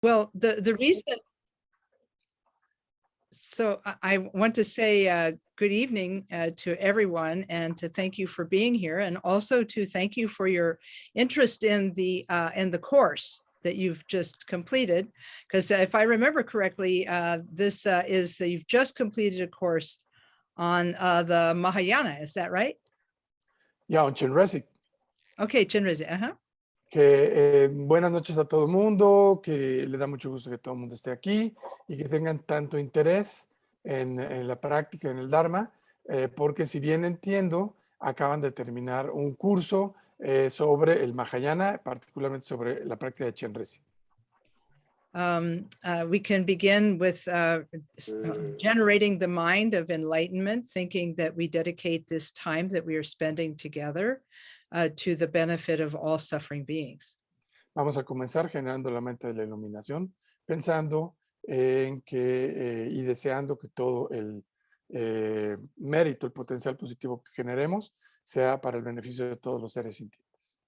Well, the reason, so I want to say good evening to everyone and to thank you for being here, and also to thank you for your interest in the course that you've just completed. Because if I remember correctly, this is you've just completed a course on the Mahayana. Is that right? Ya, on Chenrezig. Okay, Chenrezig. Que buenas noches a todo el mundo, que le da mucho gusto que todo el mundo esté aquí y que tengan tanto interés en la práctica, en el Dharma, porque si bien entiendo, acaban de terminar un curso sobre el Mahayana, particularmente sobre la práctica de Chenrezig. We can begin with generating the mind of enlightenment, thinking that we dedicate this time that we are spending together to the benefit of all suffering beings. Vamos a comenzar generando la mente de la iluminación, pensando en que y deseando que todo el mérito, el potencial positivo que generemos sea para el beneficio de todos los seres sintientes.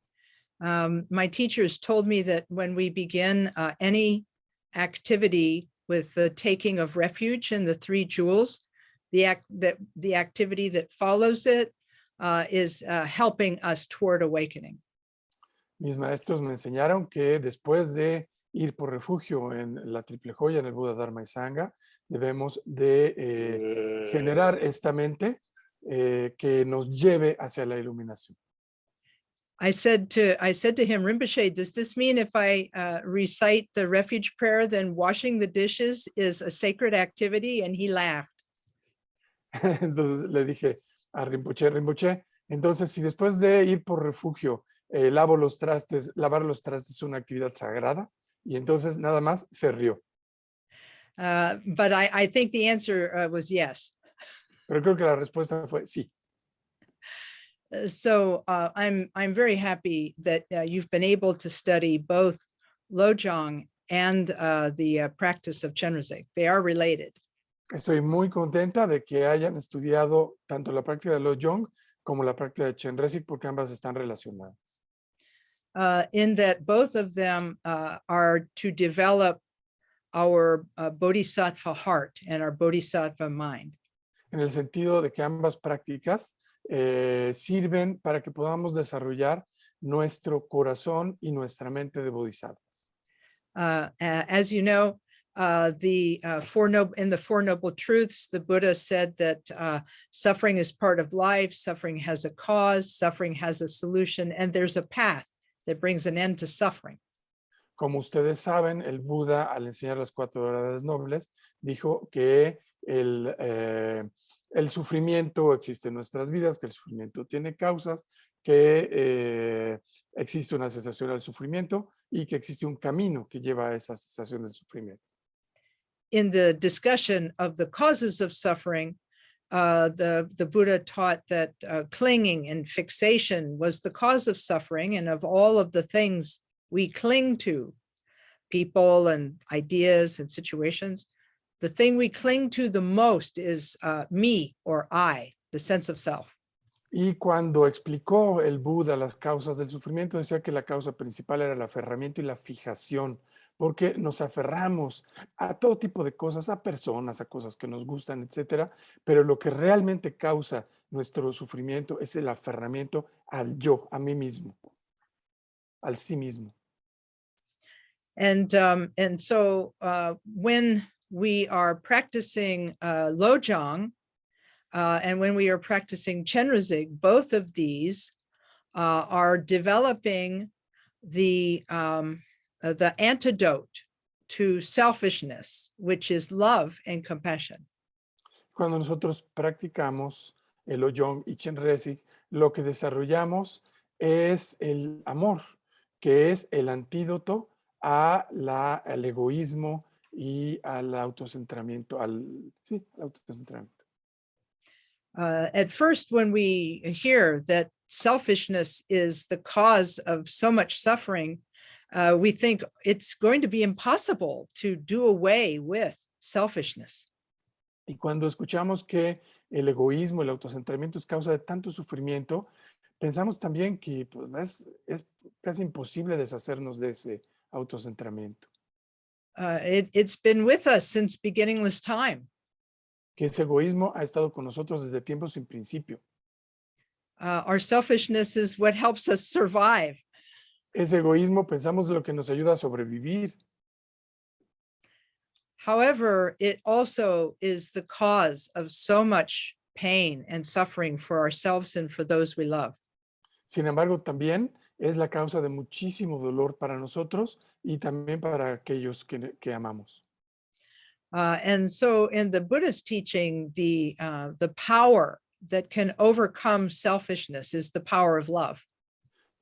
My teachers told me that when we begin any activity with the taking of refuge in the three jewels, the activity that follows it is helping us toward awakening. Mis maestros me enseñaron que después de ir por refugio en la triple joya, en el Buda, Dharma y Sangha, debemos de generar esta mente que nos lleve hacia la iluminación. I said to him, Rinpoche, does this mean if I recite the refuge prayer, then washing the dishes is a sacred activity? And he laughed. Entonces le dije a Rinpoche, entonces si después de ir por refugio lavar los trastes es una actividad sagrada, y entonces nada más se rió. But I think the answer was yes. Pero creo que la respuesta fue sí. So I'm very happy that you've been able to study both Lojong and the practice of Chenrezig. They are related. Estoy muy contenta de que hayan estudiado tanto la práctica de Lojong como la práctica de Chenrezig, porque ambas están relacionadas. In that both of them are to develop our bodhisattva heart and our bodhisattva mind. En el sentido de que ambas prácticas sirven para que podamos desarrollar nuestro corazón y nuestra mente de bodhisattvas. As you know, in the Four Noble Truths, the Buddha said that suffering is part of life, suffering has a cause, suffering has a solution, and there's a path that brings an end to suffering. Como ustedes saben, el Buda, al enseñar las 4 verdades nobles, dijo que el sufrimiento existe en nuestras vidas, que el sufrimiento tiene causas, que existe una cesación del sufrimiento y que existe un camino que lleva a esa cesación del sufrimiento. In the discussion of the causes of suffering, the Buddha taught that clinging and fixation was the cause of suffering, and of all of the things we cling to, people and ideas and situations, the thing we cling to the most is me or I, the sense of self. Y cuando explicó el Buda las causas del sufrimiento, decía que la causa principal era el aferramiento y la fijación, porque nos aferramos a todo tipo de cosas, a personas, a cosas que nos gustan, etcétera, pero lo que realmente causa nuestro sufrimiento es el aferramiento al yo, a mí mismo, al sí mismo. And so when we are practicing Lojong, and when we are practicing Chenrezig, both of these are developing the antidote to selfishness, which is love and compassion. Cuando nosotros practicamos el Lojong y Chenrezig, lo que desarrollamos es el amor, que es el antídoto al egoísmo y al autocentramiento, sí, al autocentramiento. At first, when we hear that selfishness is the cause of so much suffering, we think it's going to be impossible to do away with selfishness. Y cuando escuchamos que el egoísmo, el autocentramiento es causa de tanto sufrimiento, pensamos también que pues, es casi imposible deshacernos de ese autocentramiento. It's been with us since beginningless time. Que ese egoísmo ha estado con nosotros desde tiempos sin principio. Our selfishness is what helps us survive. Ese egoísmo pensamos lo que nos ayuda a sobrevivir. However, it also is the cause of so much pain and suffering for ourselves and for those we love. Sin embargo, también es la causa de muchísimo dolor para nosotros y también para aquellos que amamos. And so in the Buddhist teaching, the power that can overcome selfishness is the power of love.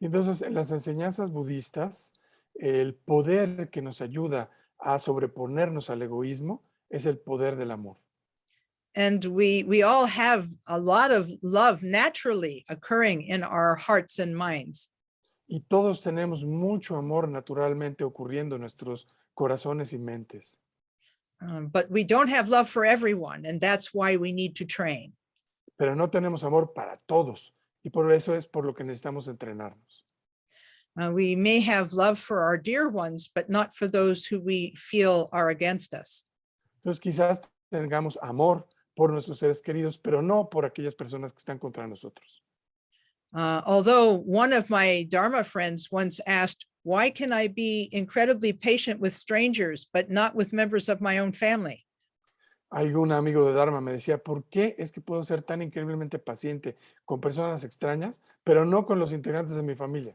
Y entonces, en las enseñanzas budistas, el poder que nos ayuda a sobreponernos al egoísmo es el poder del amor. And we all have a lot of love naturally occurring in our hearts and minds. Y todos tenemos mucho amor naturalmente ocurriendo en nuestros corazones y mentes. But we don't have love for everyone, and that's why we need to train. Pero no tenemos amor para todos. Y por eso es por lo que necesitamos entrenarnos. We may have love for our dear ones, but not for those who we feel are against us. Entonces quizás tengamos amor por nuestros seres queridos, pero no por aquellas personas que están contra nosotros. Although one of my Dharma friends once asked, why can I be incredibly patient with strangers, but not with members of my own family? Algún amigo de Dharma me decía, ¿por qué es que puedo ser tan increíblemente paciente con personas extrañas, pero no con los integrantes de mi familia?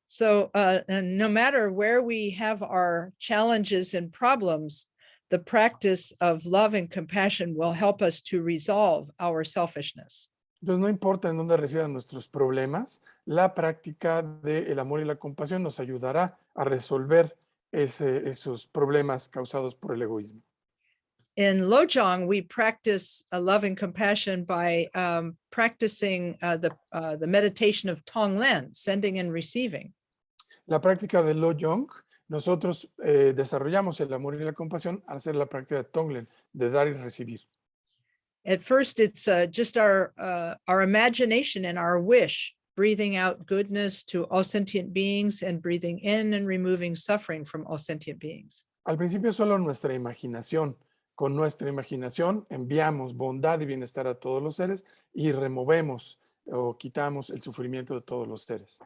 So and no matter where we have our challenges and problems, the practice of love and compassion will help us to resolve our selfishness. Entonces, no importa en dónde residan nuestros problemas, la práctica del amor y la compasión nos ayudará a resolver esos problemas causados por el egoísmo. In Lojong, we practice love and compassion by practicing the meditation of Tonglen, sending and receiving. La práctica de Lojong, nosotros desarrollamos el amor y la compasión al hacer la práctica de Tonglen, de dar y recibir. At first, it's just our imagination and our wish, breathing out goodness to all sentient beings and breathing in and removing suffering from all sentient beings. Al principio solo nuestra imaginación. Con nuestra imaginación enviamos bondad y bienestar a todos los seres y removemos o quitamos el sufrimiento de todos los seres.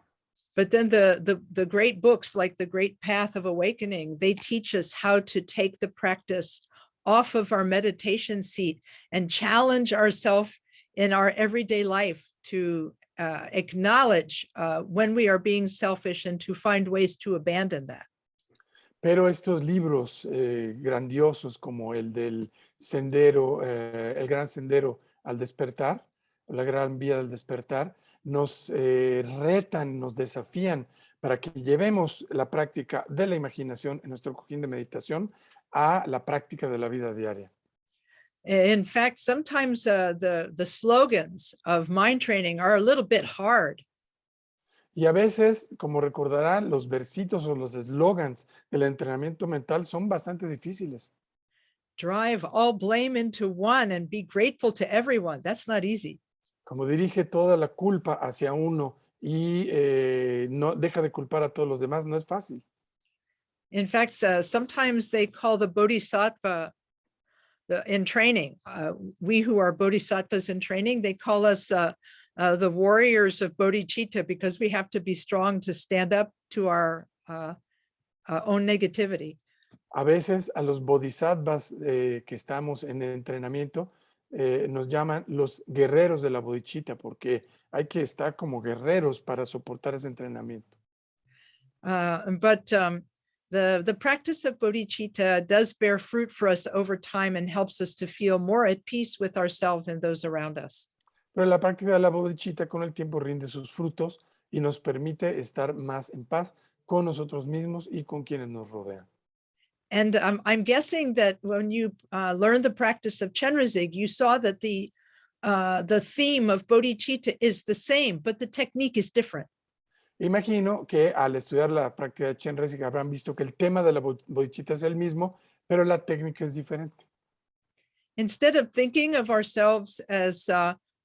But then the great books like The Great Path of Awakening, they teach us how to take the practice off of our meditation seat and challenge ourselves in our everyday life to acknowledge when we are being selfish and to find ways to abandon that. Pero estos libros grandiosos como el del sendero, el gran sendero al despertar, la gran vía del despertar, nos retan, nos desafían para que llevemos la práctica de la imaginación en nuestro cojín de meditación a la práctica de la vida diaria. In fact, sometimes the slogans of mind training are a little bit hard. Y a veces, como recordarán, los versitos o los eslogans del entrenamiento mental son bastante difíciles. Drive all blame into one and be grateful to everyone. That's not easy. Como dirige toda la culpa hacia uno y no deja de culpar a todos los demás, no es fácil. In fact, sometimes they call the bodhisattva in training. We who are bodhisattvas in training, they call us the warriors of bodhicitta because we have to be strong to stand up to our own negativity. A veces a los bodhisattvas que estamos en el entrenamiento nos llaman los guerreros de la bodhicitta porque hay que estar como guerreros para soportar ese entrenamiento. But the practice of bodhicitta does bear fruit for us over time and helps us to feel more at peace with ourselves and those around us. Pero la práctica de la bodhicitta con el tiempo rinde sus frutos y nos permite estar más en paz con nosotros mismos y con quienes nos rodean. And I'm guessing that when you learned the practice of Chenrezig, you saw that the theme of bodhicitta is the same, but the technique is different. Imagino que al estudiar la práctica de Chenrezig habrán visto que el tema de la bodhicitta es el mismo, pero la técnica es diferente. Instead of thinking of ourselves as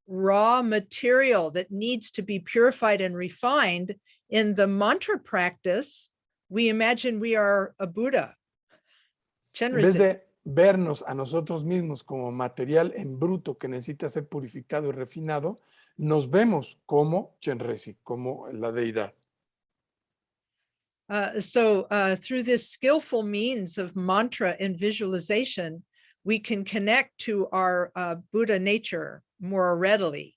raw material that needs to be purified and refined, in the mantra practice, we imagine we are a Buddha. En vez Chenrezig. de vernos a nosotros mismos como material en bruto que necesita ser purificado y refinado, nos vemos como Chenrezig, como la deidad. So through this skillful means of mantra and visualization, we can connect to our Buddha nature more readily.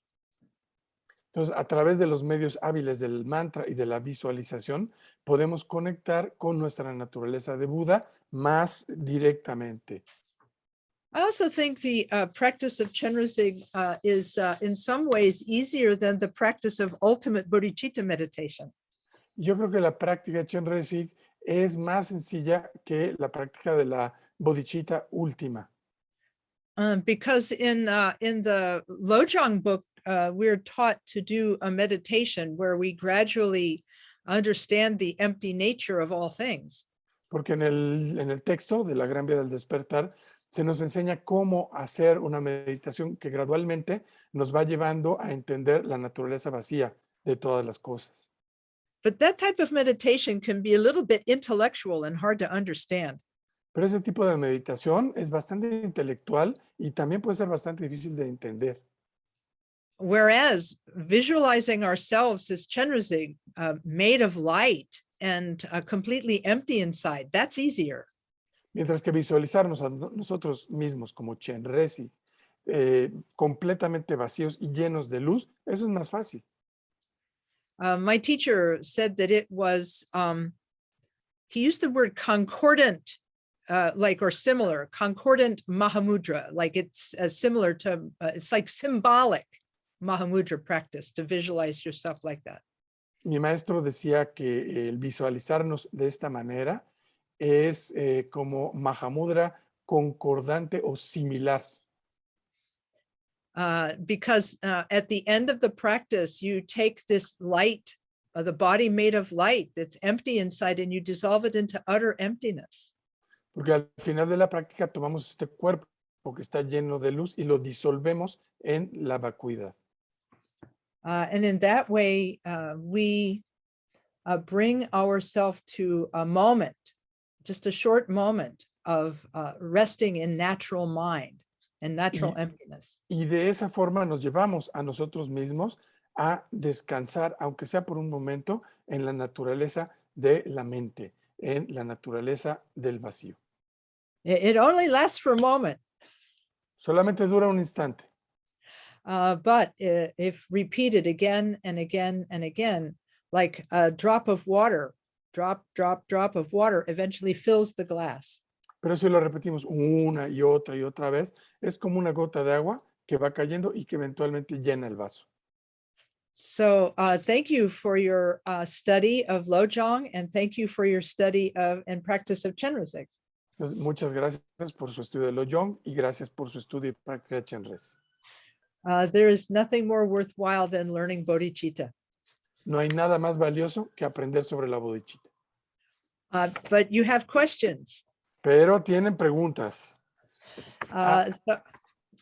Entonces, a través de los medios hábiles del mantra y de la visualización, podemos conectar con nuestra naturaleza de Buda más directamente. I also think the practice of Chenrezig is in some ways easier than the practice of ultimate bodhicitta meditation. Yo creo que la práctica de Chenrezig es más sencilla que la práctica de la bodhicitta última. Because in the Lojong book, we're taught to do a meditation where we gradually understand the empty nature of all things. Porque en el texto de la Gran Vía del Despertar se nos enseña cómo hacer una meditación que gradualmente nos va llevando a entender la naturaleza vacía de todas las cosas. But that type of meditation can be a little bit intellectual and hard to understand. Pero ese tipo de meditación es bastante intelectual y también puede ser bastante difícil de entender. Whereas visualizing ourselves as Chenrezig, made of light and completely empty inside, that's easier. Mientras que visualizarnos a nosotros mismos como Chenrezig, completamente vacíos y llenos de luz, eso es más fácil. My teacher said that it was, he used the word concordant, or similar, concordant Mahamudra, like it's similar to, it's like symbolic Mahamudra practice to visualize yourself like that. Mi maestro decía que el visualizarnos de esta manera es como Mahamudra concordante o similar. Because at the end of the practice, you take this light, the body made of light that's empty inside, and you dissolve it into utter emptiness. Porque al final de la práctica tomamos este cuerpo que está lleno de luz y lo disolvemos en la vacuidad. And in that way, we bring ourselves to a moment, just a short moment of resting in natural mind and natural emptiness. Y de esa forma nos llevamos a nosotros mismos a descansar, aunque sea por un momento, en la naturaleza de la mente, en la naturaleza del vacío. It only lasts for a moment. Solamente dura un instante. But if repeated again and again and again, like a drop of water, drop, drop, drop of water eventually fills the glass. Pero si lo repetimos una y otra vez, es como una gota de agua que va cayendo y que eventualmente llena el vaso. So thank you for your study of Lojong, and thank you for your study of and practice of Chenrezig. Entonces, muchas gracias por su estudio de Lojong y gracias por su estudio y práctica de Chenrezig. There is nothing more worthwhile than learning bodhicitta. No hay nada más valioso que aprender sobre la bodhicitta. But you have questions. Pero tienen preguntas. So,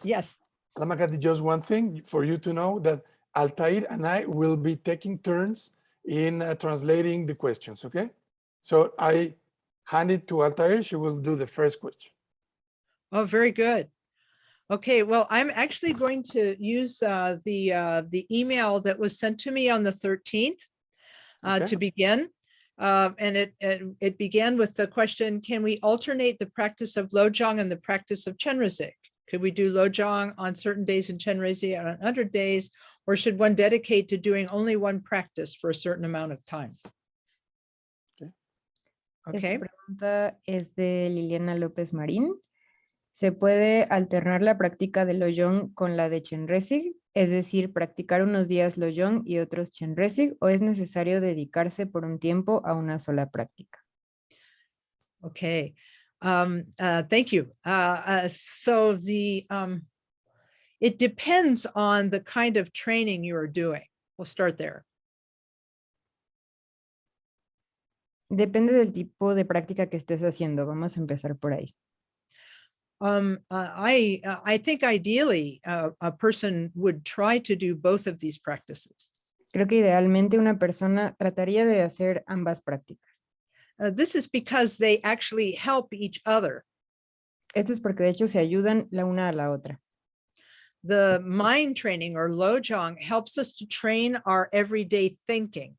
yes. Lama Kathy, just one thing for you to know, that Altair and I will be taking turns in translating the questions, okay? So I hand it to Altair. She will do the first question. Oh, very good. Okay, well, I'm actually going to use the email that was sent to me on the 13th to begin. And it began with the question, can we alternate the practice of Lojong and the practice of Chenrezig? Could we do Lojong on certain days and Chenrezig on other days? Or should one dedicate to doing only one practice for a certain amount of time? Okay. Esta pregunta es de Liliana López Marín. ¿Se puede alternar la práctica de Lojong con la de Chenrezig? Es decir, practicar unos días Lojong y otros Chenrezig, ¿o es necesario dedicarse por un tiempo a una sola práctica? Okay. Thank you. So it depends on the kind of training you are doing. We'll start there. Depende del tipo de práctica que estés haciendo. Vamos a empezar por ahí. I think ideally a person would try to do both of these practices. Creo que idealmente una persona trataría de hacer ambas prácticas. This is because they actually help each other. Esto es porque de hecho se ayudan la una a la otra. The mind training or lojong helps us to train our everyday thinking.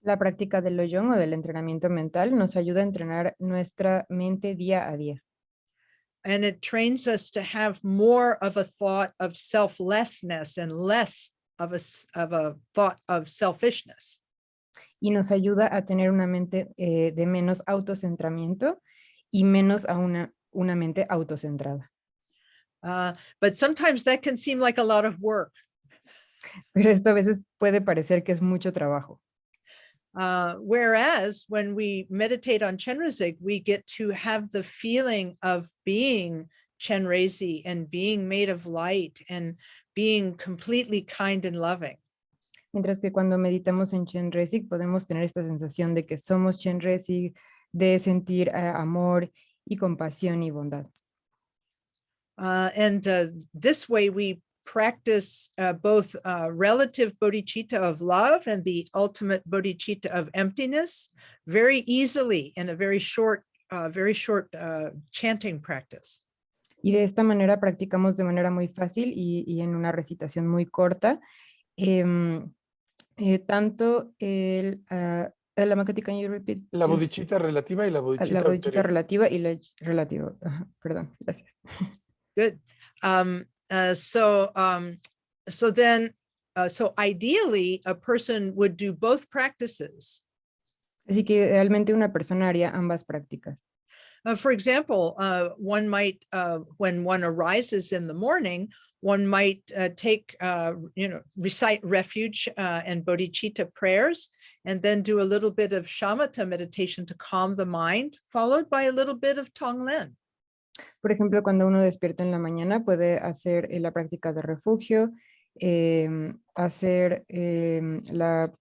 La práctica del lojong o del entrenamiento mental nos ayuda a entrenar nuestra mente día a día. And it trains us to have more of a thought of selflessness and less of a thought of selfishness. Y nos ayuda a tener una mente de menos autocentramiento y menos a una mente autocentrada. But sometimes that can seem like a lot of work. Pero esto a veces puede parecer que es mucho trabajo. Whereas when we meditate on Chenrezig, we get to have the feeling of being Chenrezig and being made of light and being completely kind and loving. Mientras que cuando meditamos en Chenrezig podemos tener esta sensación de que somos Chenrezig, de sentir amor y compasión y bondad. And this way we practice both relative bodhicitta of love and the ultimate bodhicitta of emptiness very easily in a very short chanting practice. Y de esta manera practicamos de manera muy fácil y en una recitación muy corta. Tanto el Lama Kathy, can you repeat? La bodhicitta relativa y la bodhicitta La bodhicitta ulterior. relativa y la relativa. Perdón, gracias. Good. So ideally, a person would do both practices. Así que realmente una persona haría ambas prácticas. For example, one might, when one arises in the morning, one might recite refuge and bodhicitta prayers, and then do a little bit of shamatha meditation to calm the mind, followed by a little bit of Tonglen. Por ejemplo, cuando uno despierta en la mañana, puede hacer la práctica de refugio, hacer la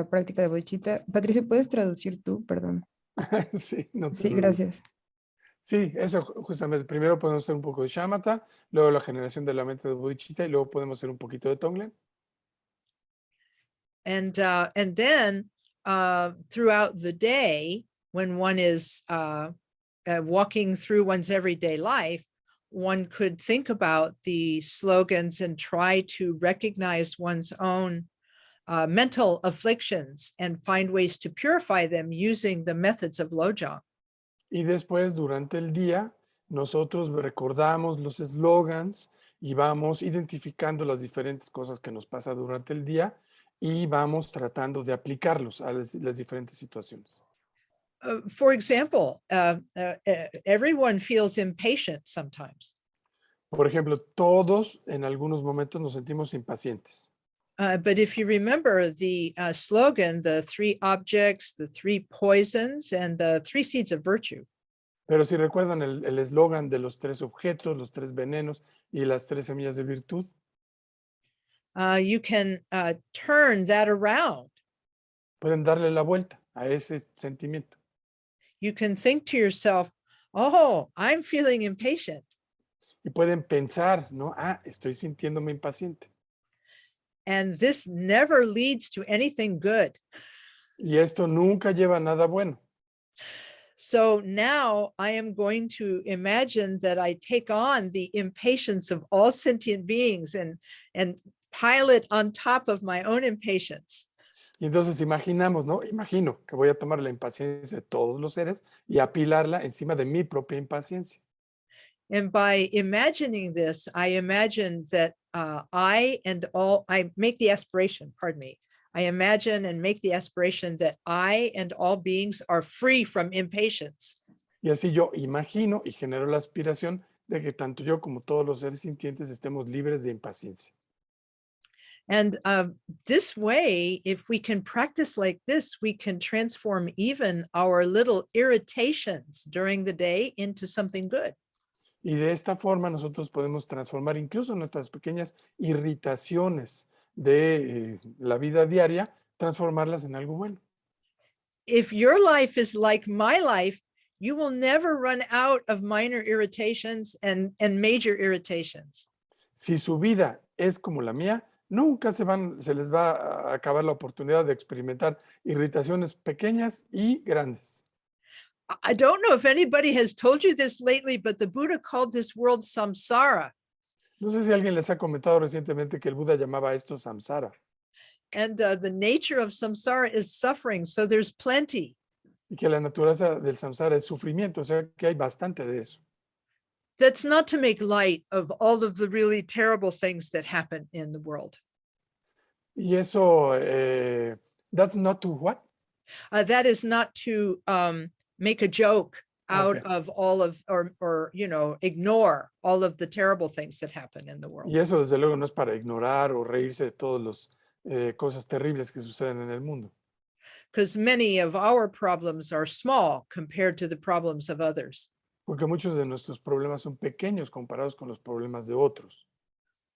práctica de bodhicitta. Patricio, ¿puedes traducir tú? Perdón. Sí, no te Sí, preocupes. gracias. Sí, eso justamente. Primero podemos hacer un poco de shamatha, luego la generación de la mente de bodhicitta y luego podemos hacer un poquito de tonglen. And then throughout the day, when one is walking through one's everyday life, one could think about the slogans and try to recognize one's own mental afflictions and find ways to purify them using the methods of lojong. Y después, durante el día, nosotros recordamos los eslogans y vamos identificando las diferentes cosas que nos pasa durante el día y vamos tratando de aplicarlos a las diferentes situaciones. For example, everyone feels impatient sometimes. Por ejemplo, todos en algunos momentos nos sentimos impacientes. But if you remember the slogan, the 3 objects, the 3 poisons, and the 3 seeds of virtue. Pero si recuerdan el eslogan de los 3 objetos, los 3 venenos y las 3 semillas de virtud. You can turn that around. Pueden darle la vuelta a ese sentimiento. You can think to yourself, oh, I'm feeling impatient. Y pueden pensar, ¿no? Estoy sintiéndome impaciente. And this never leads to anything good. Y esto nunca lleva a nada bueno. So now I am going to imagine that I take on the impatience of all sentient beings and pile it on top of my own impatience. Y entonces imaginamos, ¿no? Imagino que voy a tomar la impaciencia de todos los seres y apilarla encima de mi propia impaciencia. And by imagining this, I imagine that I make the aspiration, pardon me. I imagine and make the aspiration that I and all beings are free from impatience. Y así yo imagino y genero la aspiración de que tanto yo como todos los seres sintientes estemos libres de impaciencia. And this way, if we can practice like this, we can transform even our little irritations during the day into something good. Y de esta forma nosotros podemos transformar incluso nuestras pequeñas irritaciones de la vida diaria, transformarlas en algo bueno. If your life is like my life, you will never run out of minor irritations and major irritations. Si su vida es como la mía, nunca se les va a acabar la oportunidad de experimentar irritaciones pequeñas y grandes. I don't know if anybody has told you this lately, but the Buddha called this world samsara. No sé si alguien les ha comentado recientemente que el Buda llamaba a esto samsara And the nature of samsara is suffering. So there's plenty. y que la naturaleza del samsara es sufrimiento, o sea que hay bastante de eso. That's not to make light of all of the really terrible things that happen in the world. Y eso, that's not to what? That is not to make a joke out Okay. of all of, or ignore all of the terrible things that happen in the world. Y eso desde luego no es para ignorar o reírse de todas las cosas terribles que suceden en el mundo. Because many of our problems are small compared to the problems of others. Porque muchos de nuestros problemas son pequeños comparados con los problemas de otros.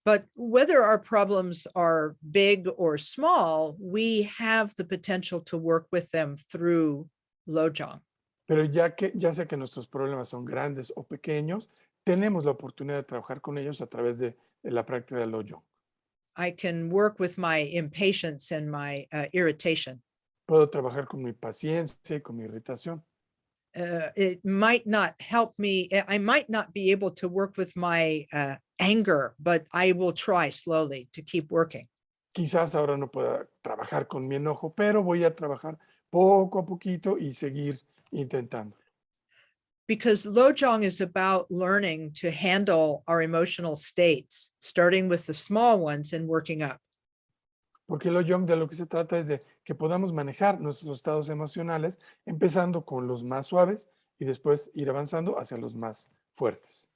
But whether our problems are big or small, we have the potential to work with them through Lojong. Pero ya sea que nuestros problemas son grandes o pequeños, tenemos la oportunidad de trabajar con ellos a través de la práctica del Lojong. I can work with my impatience and my irritation. Puedo trabajar con mi paciencia y con mi irritación. It might not help me. I might not be able to work with my anger, but I will try slowly to keep working. Quizás ahora no pueda trabajar con mi enojo, pero voy a trabajar poco a poquito y seguir intentando. Because Lojong is about learning to handle our emotional states, starting with the small ones and working up. Porque el Lojong de lo que se trata es de que podamos manejar nuestros estados emocionales, empezando con los más suaves y después ir avanzando hacia los más fuertes.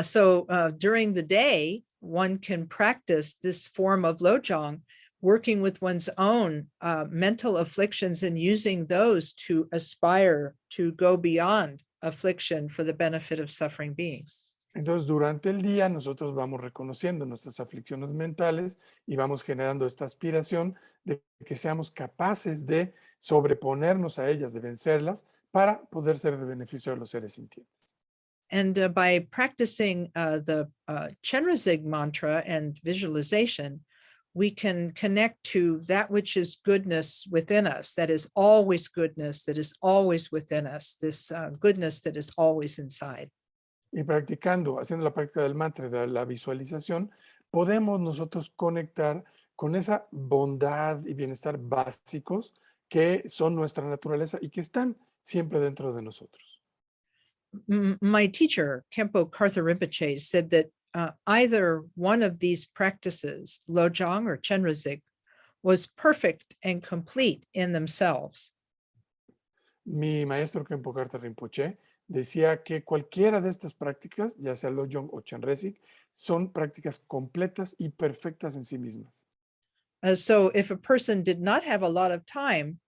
So during the day, one can practice this form of Lojong, working with one's own mental afflictions and using those to aspire to go beyond affliction for the benefit of suffering beings. Entonces, durante el día, nosotros vamos reconociendo nuestras aflicciones mentales y vamos generando esta aspiración de que seamos capaces de sobreponernos a ellas, de vencerlas, para poder ser de beneficio de los seres sintientes. And by practicing the Chenrezig mantra and visualization, we can connect to that which is goodness within us, that is always goodness, that is always within us, this goodness that is always inside. Y practicando, haciendo la práctica del mantra, de la visualización, podemos nosotros conectar con esa bondad y bienestar básicos que son nuestra naturaleza y que están siempre dentro de nosotros. My teacher, Khenpo Karthar Rinpoche, said that either one of these practices, Lojong or Chenrezig, was perfect and complete in themselves. Mi maestro Khenpo Karthar Rinpoche decía que cualquiera de estas prácticas, ya sea Lojong o Chenrezig, son prácticas completas y perfectas en sí mismas. So if a person did not have a lot of time,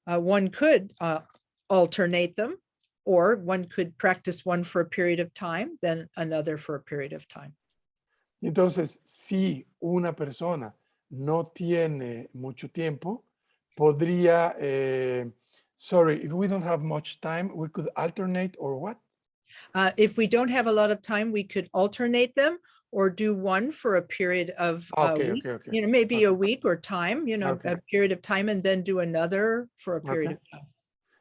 one could alternate them, or one could practice one for a period of time, then another for a period of time. Y entonces, si una persona no tiene mucho tiempo, podría, sorry, if we don't have much time, we could alternate or what? If we don't have a lot of time, we could alternate them or do one for a period of week, maybe a week or time, a period of time, and then do another for a period of time.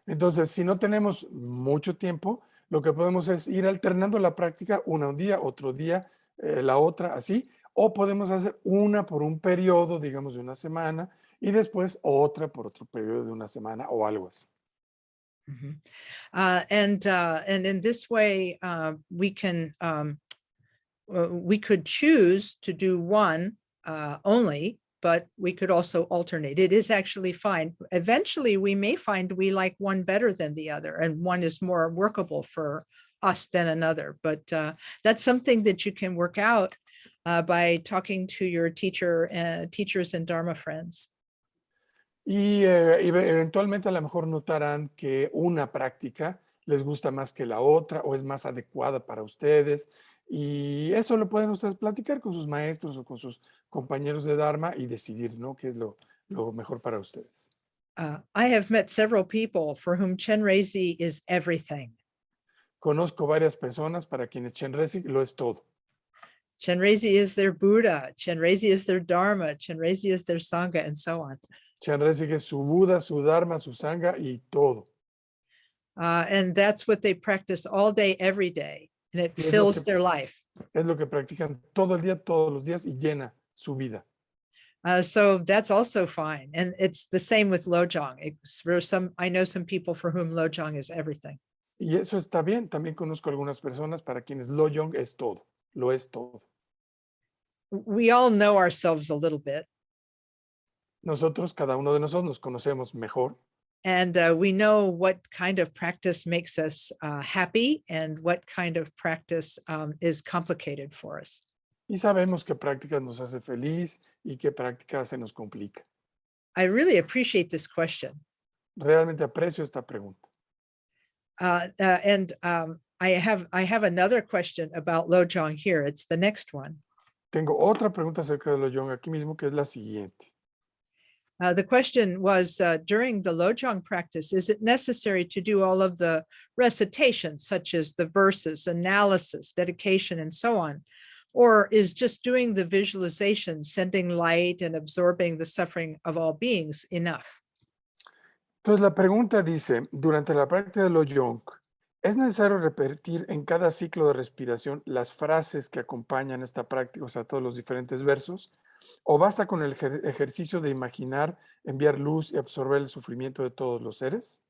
Entonces, si no tenemos mucho tiempo, lo que podemos es ir alternando la práctica, una un día, otro día, la otra, así, o podemos hacer una por un periodo, digamos, de una semana, y después otra por otro periodo de una semana o algo así. Mm-hmm. And in this way, we could choose to do one only, but we could also alternate. It is actually fine. Eventually, we may find we like one better than the other, and one is more workable for us than another. But that's something that you can work out by talking to your teachers and Dharma friends. Y eventualmente a lo mejor notarán que una práctica les gusta más que la otra o es más adecuada para ustedes. Y eso lo pueden ustedes platicar con sus maestros o con sus compañeros de Dharma y decidir, ¿no? Qué es lo mejor para ustedes. I have met several people for whom Chenrezig is everything. Conozco varias personas para quienes Chenrezig lo es todo. Chenrezig is their Buddha, Chenrezig is their Dharma, Chenrezig is their Sangha, and so on. Chenrezig es su Buda, su Dharma, su Sangha y todo. And that's what they practice all day, every day. And it Y es lo fills que- their life. Es lo que practican todo el día, todos los días y llena su vida. So that's also fine. And it's the same with Lojong. I know some people for whom Lojong is everything. Y eso está bien. También conozco algunas personas para quienes Lojong es todo. Lo es todo. We all know ourselves a little bit. Nosotros, cada uno de nosotros, nos conocemos mejor. And we know what kind of practice makes us happy and what kind of practice is complicated for us. Y sabemos qué práctica nos hace feliz y qué práctica se nos complica. I really appreciate this question. Realmente aprecio esta pregunta. And I have another question about Lojong here. It's the next one. Tengo otra pregunta acerca de Lojong aquí mismo, que es la siguiente. The question was, during the Lojong practice, is it necessary to do all of the recitations, such as the verses, analysis, dedication, and so on? Or is just doing the visualization, sending light, and absorbing the suffering of all beings enough? Entonces la pregunta dice, durante la práctica de Lojong, ¿es necesario repetir en cada ciclo de respiración las frases que acompañan esta práctica, o sea, todos los diferentes versos? ¿O basta con el ejercicio de imaginar, enviar luz y absorber el sufrimiento de todos los seres?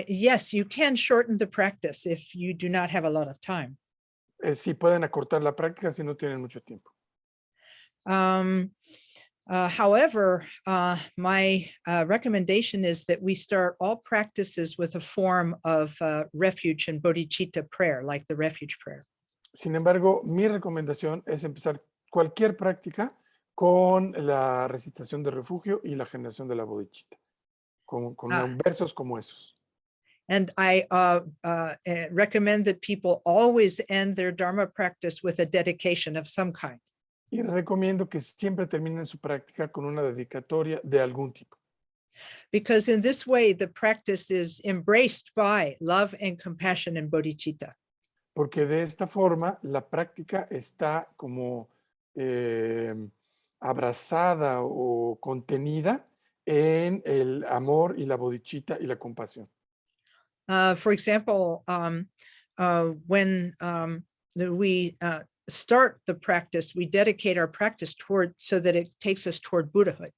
Yes, you can shorten the practice if you do not have a lot of time. Sí, pueden acortar la práctica si no tienen mucho tiempo. However, my recommendation is that we start all practices with a form of refuge and bodhicitta prayer, like the refuge prayer. Sin embargo, mi recomendación es empezar cualquier práctica con la recitación de refugio y la generación de la bodhicitta, con versos como esos. And I recommend that people always end their Dharma practice with a dedication of some kind. Y recomiendo que siempre terminen su práctica con una dedicatoria de algún tipo. Because in this way, the practice is embraced by love and compassion and bodhicitta. Porque de esta forma la práctica está como abrazada o contenida en el amor y la bodhicitta y la compasión. For example, when we start the practice, we dedicate our practice toward so that it takes us toward Buddhahood.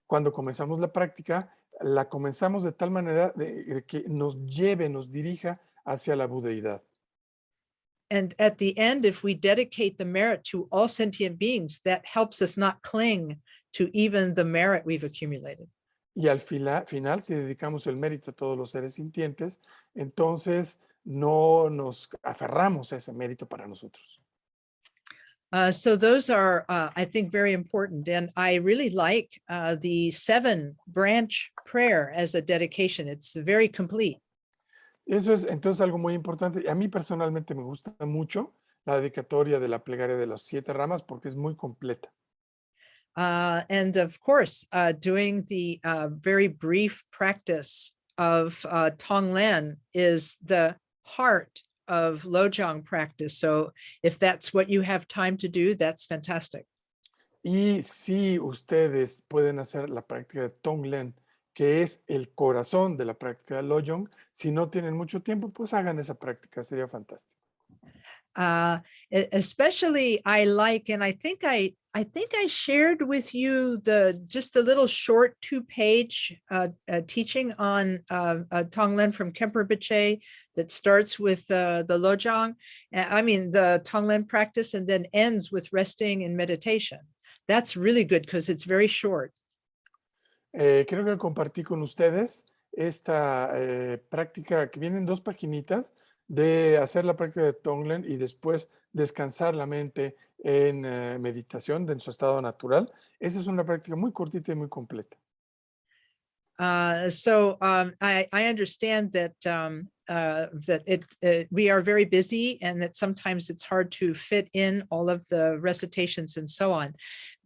Cuando comenzamos la práctica, la comenzamos de tal manera de que nos lleve, nos dirija hacia la budeidad. And at the end, if we dedicate the merit to all sentient beings, that helps us not cling to even the merit we've accumulated. Y al final, si dedicamos el mérito a todos los seres sintientes, entonces no nos aferramos a ese mérito para nosotros. So those are, I think, very important. And I really like the 7-branch prayer as a dedication. It's very complete. Eso es entonces algo muy importante. A mí personalmente me gusta mucho la dedicatoria de la plegaria de las 7 ramas porque es muy completa. And of course, doing the very brief practice of Tonglen is the heart of Lojong practice. So if that's what you have time to do, that's fantastic. Y si ustedes pueden hacer la práctica de Tonglen, que es el corazón de la práctica de Lojong, si no tienen mucho tiempo, pues hagan esa práctica, sería fantástico. Especially I like, and I think I shared with you just a little short 2-page teaching on Tonglen from Kemper Biche that starts with the Lojong, the Tonglen practice, and then ends with resting and meditation. That's really good because it's very short. Creo que compartí con ustedes esta práctica que viene en 2 paginitas de hacer la práctica de Tonglen y después descansar la mente en meditación en su estado natural. Esa es una práctica muy cortita y muy completa. So I understand that we are very busy and that sometimes it's hard to fit in all of the recitations and so on.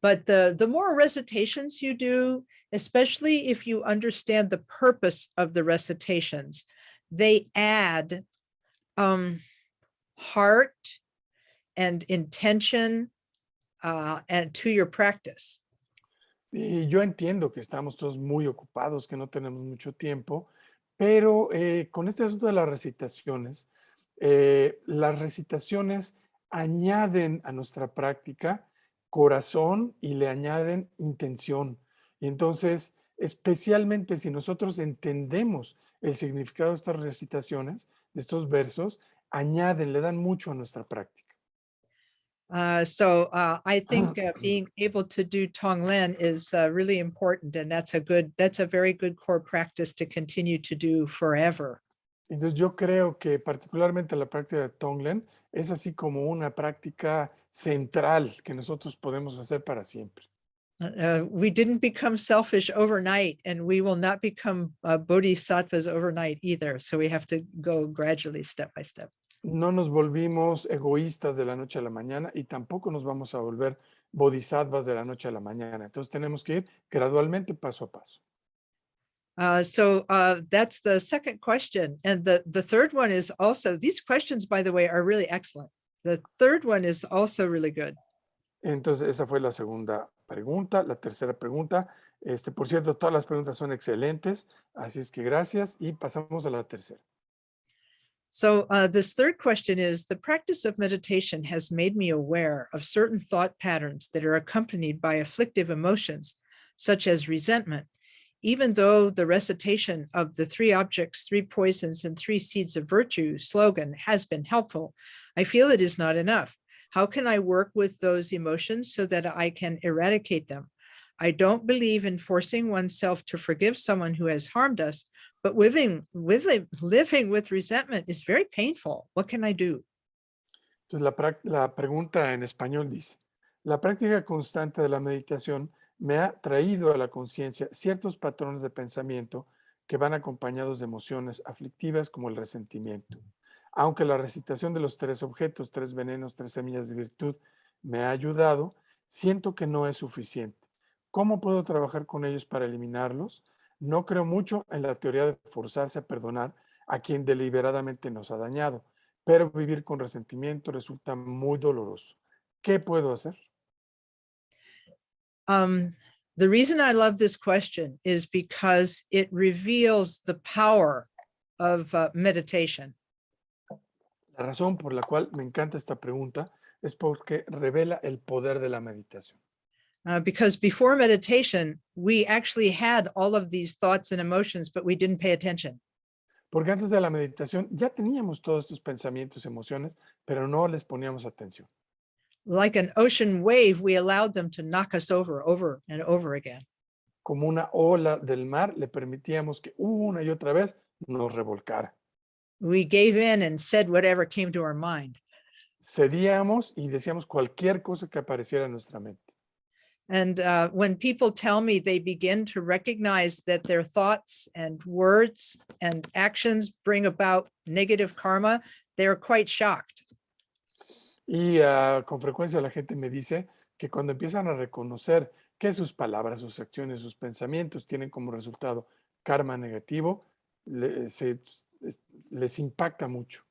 But the more recitations you do, especially if you understand the purpose of the recitations, they add heart and intention and to your practice. Y yo entiendo que estamos todos muy ocupados, que no tenemos mucho tiempo, Pero con este asunto de las recitaciones añaden a nuestra práctica corazón y le añaden intención. Y entonces, especialmente si nosotros entendemos el significado de estas recitaciones, de estos versos, añaden, le dan mucho a nuestra práctica. I think being able to do Tonglen is really important, and that's a very good core practice to continue to do forever. Entonces yo creo que particularmente la práctica de Tonglen es así como una práctica central que nosotros podemos hacer para siempre. We didn't become selfish overnight, and we will not become bodhisattvas overnight either. So we have to go gradually, step by step. No nos volvimos egoístas de la noche a la mañana y tampoco nos vamos a volver bodhisattvas de la noche a la mañana. Entonces tenemos que ir gradualmente, paso a paso. That's the second question. And the third one is also, these questions, by the way, are really excellent. The third one is also really good. Entonces esa fue la segunda pregunta. La tercera pregunta, por cierto, todas las preguntas son excelentes, así es que gracias y pasamos a la tercera. So this third question is, the practice of meditation has made me aware of certain thought patterns that are accompanied by afflictive emotions, such as resentment. Even though the recitation of the 3 objects, 3 poisons, and 3 seeds of virtue slogan has been helpful, I feel it is not enough. How can I work with those emotions so that I can eradicate them? I don't believe in forcing oneself to forgive someone who has harmed us, but living with resentment is very painful. What can I do? Entonces la pregunta en español dice, la práctica constante de la meditación me ha traído a la conciencia ciertos patrones de pensamiento que van acompañados de emociones aflictivas como el resentimiento. Aunque la recitación de los 3 objetos, 3 venenos, 3 semillas de virtud me ha ayudado, siento que no es suficiente. ¿Cómo puedo trabajar con ellos para eliminarlos? No creo mucho en la teoría de forzarse a perdonar a quien deliberadamente nos ha dañado, pero vivir con resentimiento resulta muy doloroso. ¿Qué puedo hacer? The reason I love this question is because it reveals the power of meditation. La razón por la cual me encanta esta pregunta es porque revela el poder de la meditación. Because before meditation, we actually had all of these thoughts and emotions, but we didn't pay attention. Porque antes de la meditación ya teníamos todos estos pensamientos y emociones, pero no les poníamos atención. Like an ocean wave, we allowed them to knock us over and over again. Como una ola del mar, le permitíamos que una y otra vez nos revolcara. We gave in and said whatever came to our mind. Cedíamos y decíamos cualquier cosa que apareciera en nuestra mente. And when people tell me they begin to recognize that their thoughts and words and actions bring about negative karma, they're quite shocked. Y con frecuencia la gente me dice que cuando empiezan a reconocer que sus palabras, sus acciones, sus pensamientos tienen como resultado karma negativo, les impacta mucho.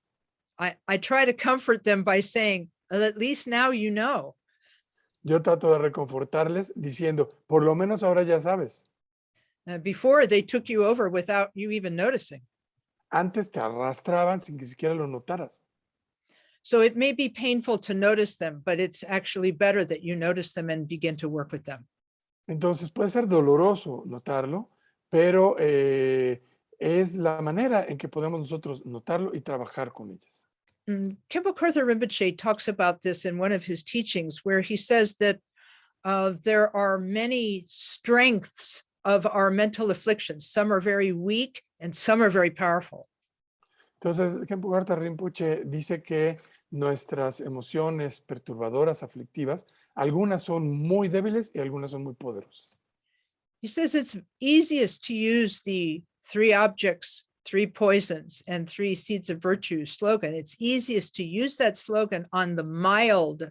I try to comfort them by saying, well, at least now you know. Yo trato de reconfortarles diciendo, por lo menos ahora ya sabes. Before they took you over without you even noticing. Antes te arrastraban sin que siquiera lo notaras. So it may be painful to notice them, but it's actually better that you notice them and begin to work with them. Entonces puede ser doloroso notarlo, pero es la manera en que podemos nosotros notarlo y trabajar con ellas. Khenpo Karthar Rinpoche talks about this in one of his teachings, where he says that there are many strengths of our mental afflictions. Some are very weak and some are very powerful. Entonces, Khenpo Karthar Rinpoche dice que nuestras emociones perturbadoras, aflictivas, algunas son muy débiles y algunas son muy poderosas. He says it's easiest to use the 3 objects, 3 poisons, and 3 seeds of virtue slogan. It's easiest to use that slogan on the mild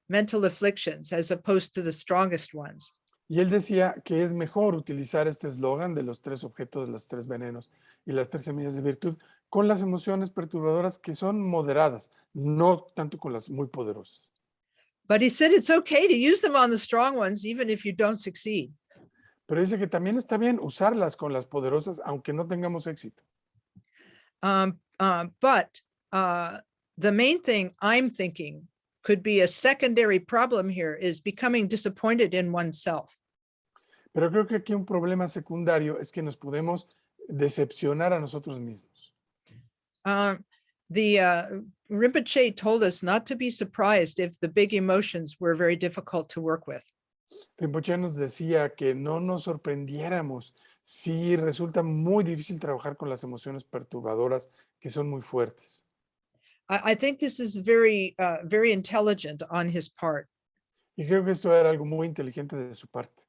mental afflictions as opposed to the strongest ones. Y él decía que es mejor utilizar este eslogan de los 3 objetos, los 3 venenos y las 3 semillas de virtud con las emociones perturbadoras que son moderadas, no tanto con las muy poderosas. But he said it's okay to use them on the strong ones, even if you don't succeed. Pero dice que también está bien usarlas con las poderosas, aunque no tengamos éxito. But the main thing I'm thinking could be a secondary problem here is becoming disappointed in oneself. Pero creo que aquí un problema secundario es que nos podemos decepcionar a nosotros mismos. Rinpoche told us not to be surprised if the big emotions were very difficult to work with. Rinpoche nos decía que no nos sorprendiéramos si resulta muy difícil trabajar con las emociones perturbadoras que son muy fuertes. I think this is very intelligent on his part, Y creo que esto era algo muy inteligente de su parte.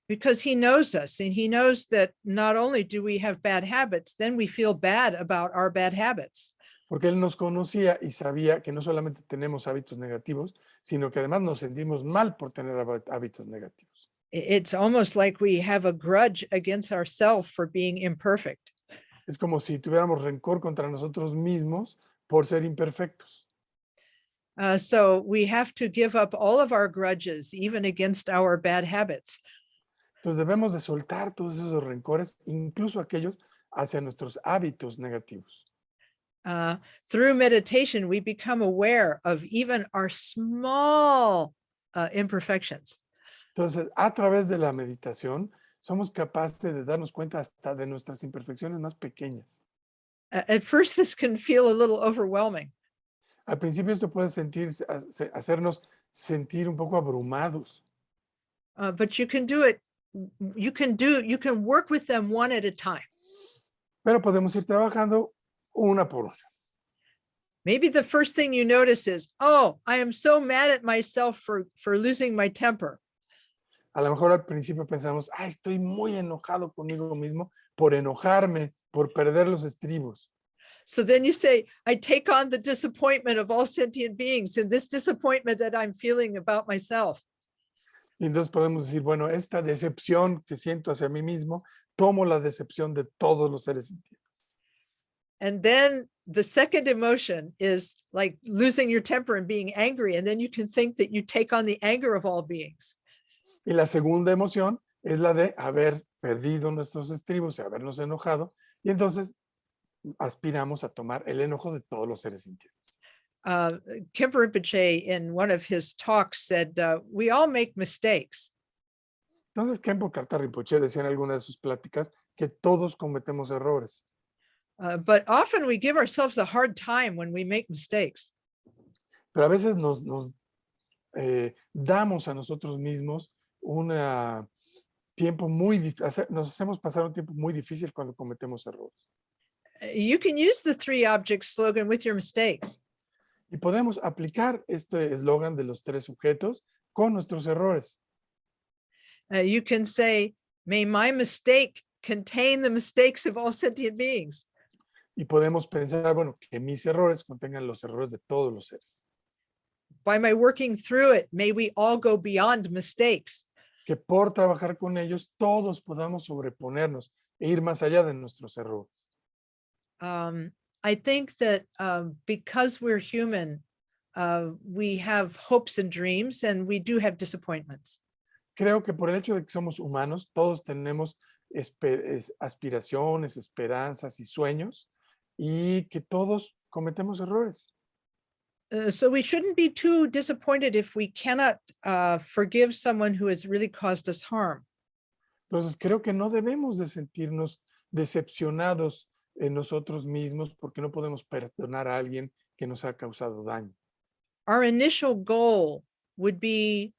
because he knows us and he knows that not only do we have bad habits, then we feel bad about our bad habits. Porque él nos conocía y sabía que no solamente tenemos hábitos negativos, sino que además nos sentimos mal por tener hábitos negativos. It's almost like we have a grudge against ourselves for being imperfect. Es como si tuviéramos rencor contra nosotros mismos por ser imperfectos. So we have to give up all of our grudges, even against our bad habits. Entonces debemos de soltar todos esos rencores, incluso aquellos hacia nuestros hábitos negativos. Through meditation, we become aware of even our small imperfections. Entonces, a través de la meditación, somos capaces de darnos cuenta hasta de nuestras imperfecciones más pequeñas. At first, this can feel a little overwhelming. Al principio esto puede hacernos sentir un poco abrumados, But you can do it. You can work with them one at a time. pero podemos ir trabajando una por una. Maybe the first thing you notice is, oh, I am so mad at myself for losing my temper. A lo mejor al principio pensamos, estoy muy enojado conmigo mismo por enojarme, por perder los estribos. So then you say, I take on the disappointment of all sentient beings and this disappointment that I'm feeling about myself. Y entonces podemos decir, bueno, esta decepción que siento hacia mí mismo, tomo la decepción de todos los seres sintientes. And then the second emotion is like losing your temper and being angry. And then you can think that you take on the anger of all beings. Y la segunda emoción es la de haber perdido nuestros estribos y habernos enojado. Y entonces aspiramos a tomar el enojo de todos los seres sintientes. Khenpo Rinpoche, in one of his talks, said, we all make mistakes. Entonces, Khenpo Karthar Rinpoche decía en alguna de sus pláticas que todos cometemos errores. But often we give ourselves a hard time when we make mistakes. Pero a veces nos damos a nosotros mismos un tiempo muy difícil, nos hacemos pasar un tiempo muy difícil cuando cometemos errores. You can use the 3 objects slogan with your mistakes. Y podemos aplicar este eslogan de los 3 sujetos con nuestros errores. You can say, may my mistake contain the mistakes of all sentient beings. Y podemos pensar, bueno, que mis errores contengan los errores de todos los seres. By my working through it, may we all go beyond mistakes. Que por trabajar con ellos, todos podamos sobreponernos e ir más allá de nuestros errores. I think that because we're human, we have hopes and dreams, and we do have disappointments. Creo que por el hecho de que somos humanos, todos tenemos aspiraciones, esperanzas y sueños, y que todos cometemos errores. So we shouldn't be too disappointed if we cannot forgive someone who has really caused us harm. Entonces, creo que no debemos de sentirnos decepcionados en nosotros mismos porque no podemos perdonar a alguien que nos ha causado daño. Our initial goal could be,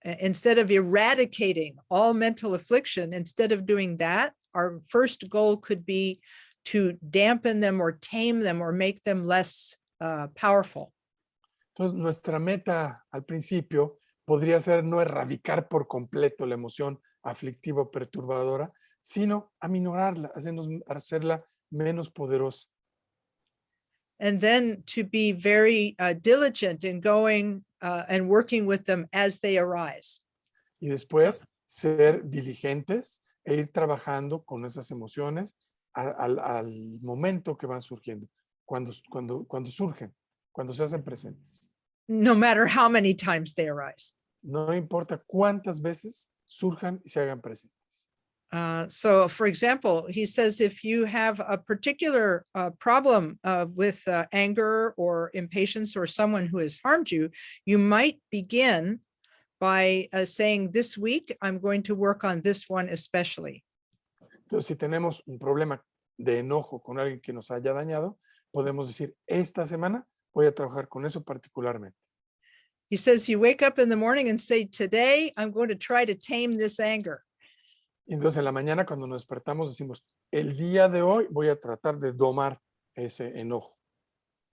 instead of eradicating all mental affliction, instead of doing that, our first goal could be to dampen them or tame them or make them less powerful. Entonces, nuestra meta al principio podría ser no erradicar por completo la emoción aflictiva o perturbadora, sino aminorarla, hacerla menos poderosa. And then to be very diligent in going and working with them as they arise. Y después ser diligentes e ir trabajando con esas emociones al momento que van surgiendo, cuando surgen, cuando se hacen presentes. No matter how many times they arise. No importa cuántas veces surjan y se hagan presentes. So for example, he says, if you have a particular problem with anger or impatience or someone who has harmed you, you might begin by saying, this week, I'm going to work on this one especially. Entonces, si tenemos un problema de enojo con alguien que nos haya dañado, podemos decir, esta semana voy a trabajar con eso particularmente. He says, you wake up in the morning and say, today, I'm going to try to tame this anger. Y entonces en la mañana cuando nos despertamos decimos, el día de hoy voy a tratar de domar ese enojo.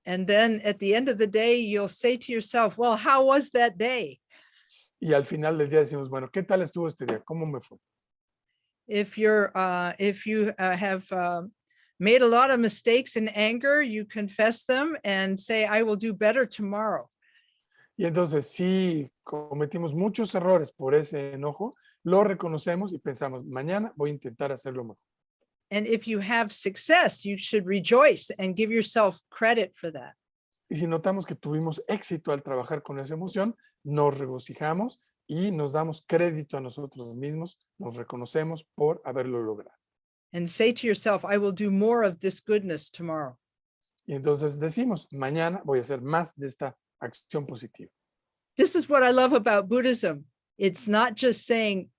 And then at the end of the day, you'll say to yourself, well, how was that day? Y al final del día decimos, bueno, ¿qué tal estuvo este día? ¿Cómo me fue? If you have made a lot of mistakes in anger, you confess them and say, I will do better tomorrow. Y entonces si cometimos muchos errores por ese enojo, lo reconocemos y pensamos, mañana voy a intentar hacerlo mejor. And if you have success, you should rejoice and give yourself credit for that. Y si notamos que tuvimos éxito al trabajar con esa emoción, nos regocijamos y nos damos crédito a nosotros mismos, nos reconocemos por haberlo logrado. And say to yourself, I will do more of this goodness tomorrow. Y entonces decimos, mañana voy a hacer más de esta acción positiva. This is what I love about Buddhism. It's not just saying,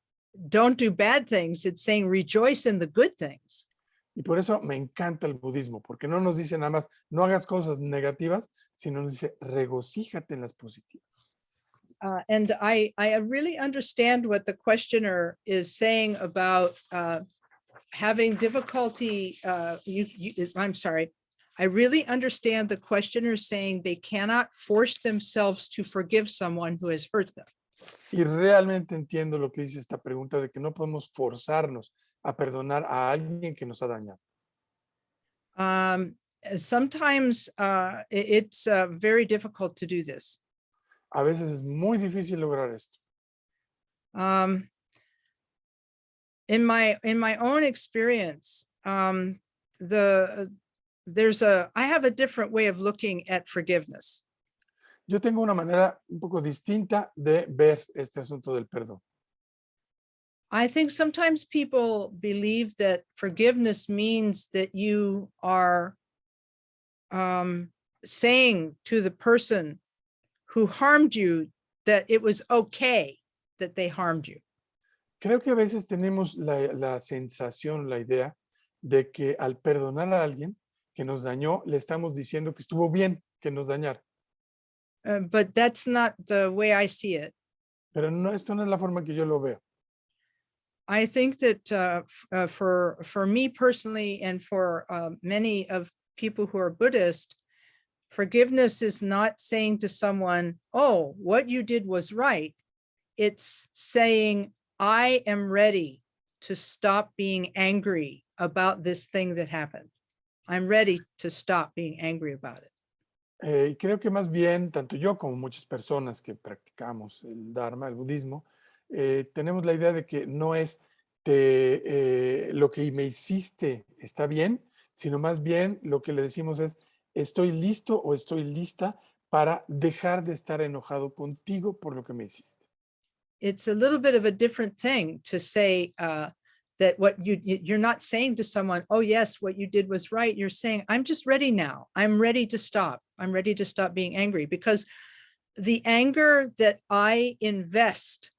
don't do bad things. It's saying, rejoice in the good things. Y por eso me encanta el budismo, porque no nos dice nada más, no hagas cosas negativas, sino nos dice, regocíjate en las positivas. And I really understand what the questioner is saying about having difficulty. I'm sorry. I really understand the questioner saying they cannot force themselves to forgive someone who has hurt them. Y realmente entiendo lo que dice esta pregunta de que no podemos forzarnos a perdonar a alguien que nos ha dañado. Sometimes it's very difficult to do this. A veces es muy difícil lograr esto. In my own experience, I have a different way of looking at forgiveness. Yo tengo una manera un poco distinta de ver este asunto del perdón. I think sometimes people believe that forgiveness means that you are saying to the person who harmed you that it was okay that they harmed you. Creo que a veces tenemos la sensación, la idea de que al perdonar a alguien que nos dañó, le estamos diciendo que estuvo bien que nos dañara. But that's not the way I see it. Pero no, esto no es la forma que yo lo veo. I think that for me personally and for many of people who are Buddhist, forgiveness is not saying to someone, oh, what you did was right. It's saying, I am ready to stop being angry about this thing that happened. I'm ready to stop being angry about it. Creo que más bien, tanto yo como muchas personas que practicamos el Dharma, el budismo, tenemos la idea de que no es lo que me hiciste está bien, sino más bien lo que le decimos es, estoy listo o estoy lista para dejar de estar enojado contigo por lo que me hiciste. It's a little bit of a different thing to say that what you're not saying to someone, oh yes, what you did was right. You're saying, I'm just ready now. I'm ready to stop. I'm ready to stop being angry, because the anger that I invest,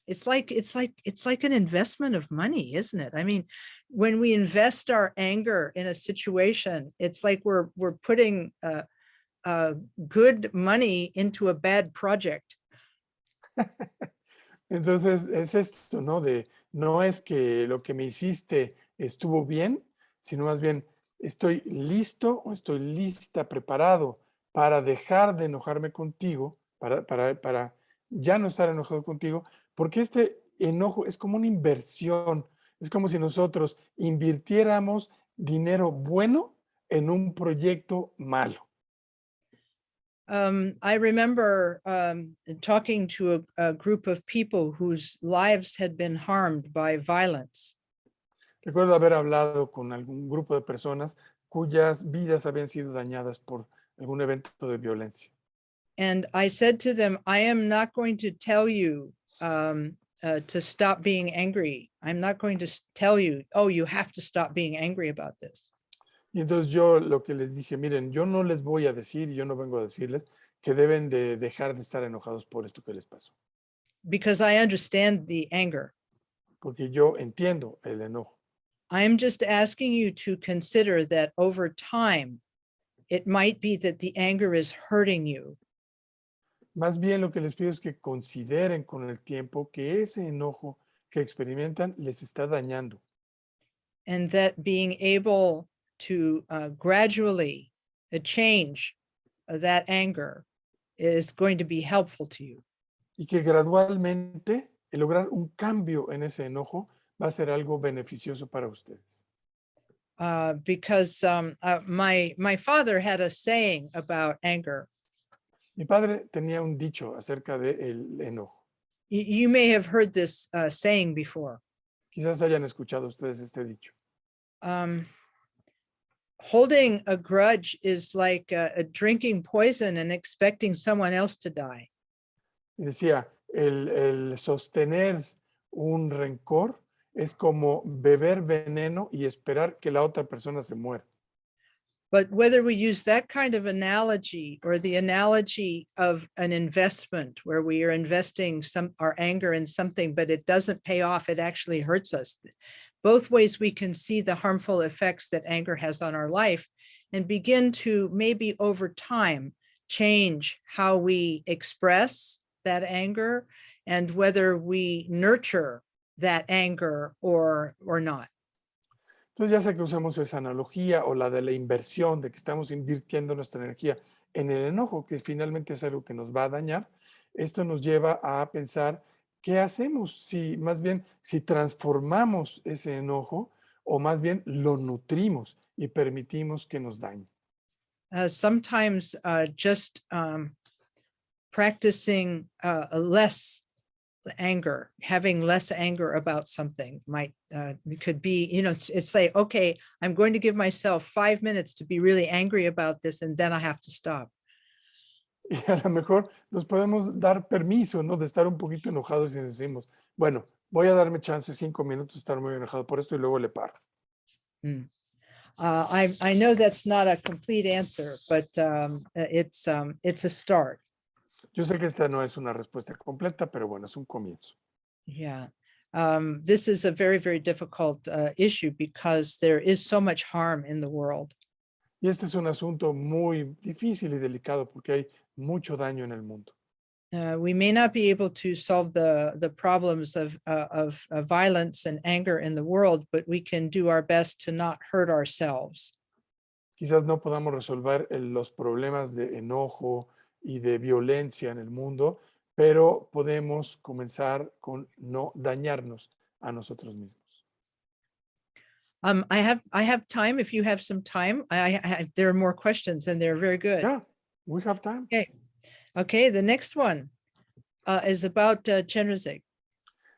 it's like an investment of money, isn't it? I mean, when we invest our anger in a situation, it's like we're putting good money into a bad project. Entonces es esto, ¿no? No es que lo que me hiciste estuvo bien, sino más bien estoy listo o estoy lista, preparado para dejar de enojarme contigo, para ya no estar enojado contigo, porque este enojo es como una inversión, es como si nosotros invirtiéramos dinero bueno en un proyecto malo. I remember talking to a group of people whose lives had been harmed by violence. Recuerdo haber hablado con algún grupo de personas cuyas vidas habían sido dañadas por algún evento de violencia. And I said to them, I am not going to tell you to stop being angry. I'm not going to tell you, oh, you have to stop being angry about this. Y entonces yo lo que les dije, miren, yo no les voy a decir, yo no vengo a decirles que deben de dejar de estar enojados por esto que les pasó. Because I understand the anger. Porque yo entiendo el enojo. I'm just asking you to consider that over time, it might be that the anger is hurting you. Más bien lo que les pido es que consideren con el tiempo que ese enojo que experimentan les está dañando. And that being able to gradually change that anger is going to be helpful to you. Y que gradualmente el lograr un cambio en ese enojo va a ser algo beneficioso para ustedes. Because my father had a saying about anger. Mi padre tenía un dicho acerca del enojo. You may have heard this saying before. Quizás hayan escuchado ustedes este dicho. Holding a grudge is like drinking poison and expecting someone else to die. Y decía, el sostener un rencor es como beber veneno y esperar que la otra persona se muera. But whether we use that kind of analogy or the analogy of an investment where we are investing our anger in something, but it doesn't pay off, it actually hurts us. Both ways we can see the harmful effects that anger has on our life and begin to maybe over time change how we express that anger and whether we nurture that anger or not. Entonces ya sea que usemos esa analogía o la de la inversión, de que estamos invirtiendo nuestra energía en el enojo, que finalmente es algo que nos va a dañar, esto nos lleva a pensar qué hacemos, si más bien si transformamos ese enojo o más bien lo nutrimos y permitimos que nos dañe. Sometimes just practicing less anger, having less anger about something might could be, it's like, okay, I'm going to give myself 5 minutes to be really angry about this and then I have to stop. Y a lo mejor nos podemos dar permiso, ¿no? De estar un poquito enojados y decimos, bueno, voy a darme chance 5 minutos de estar muy enojado por esto y luego le paro. I know that's not a complete answer, but it's a start. Yo sé que esta no es una respuesta completa, pero bueno, es un comienzo. Yeah. This is a very, very difficult issue because there is so much harm in the world. Y este es un asunto muy difícil y delicado porque hay mucho daño en el mundo. We may not be able to solve the problems of violence and anger in the world, but we can do our best to not hurt ourselves. Quizás no podamos resolver los problemas de enojo y de violencia en el mundo, pero podemos comenzar con no dañarnos a nosotros mismos. I have time. If you have some time, there are more questions and they're very good. Yeah, we have time. Okay. The next one is about Chenrezig.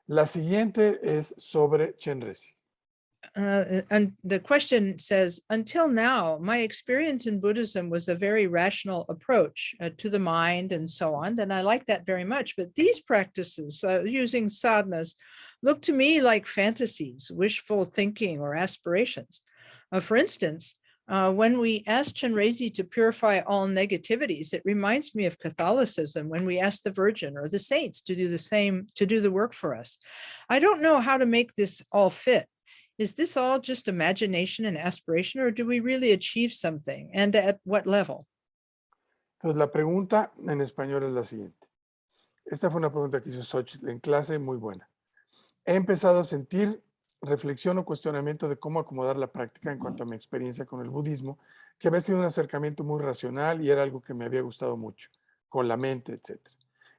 La siguiente es sobre Chenrezig. And the question says, until now, my experience in Buddhism was a very rational approach to the mind and so on. And I like that very much. But these practices using sadhanas look to me like fantasies, wishful thinking, or aspirations. For instance, when we ask Chenrezig to purify all negativities, it reminds me of Catholicism when we ask the Virgin or the saints to do the same, to do the work for us. I don't know how to make this all fit. Is this all just imagination and aspiration, or do we really achieve something, and at what level? Entonces, la pregunta en español es la siguiente. Esta fue una pregunta que hizo Xochitl en clase, muy buena. He empezado a sentir reflexión o cuestionamiento de cómo acomodar la práctica en cuanto a mi experiencia con el budismo, que había sido un acercamiento muy racional y era algo que me había gustado mucho, con la mente, etc.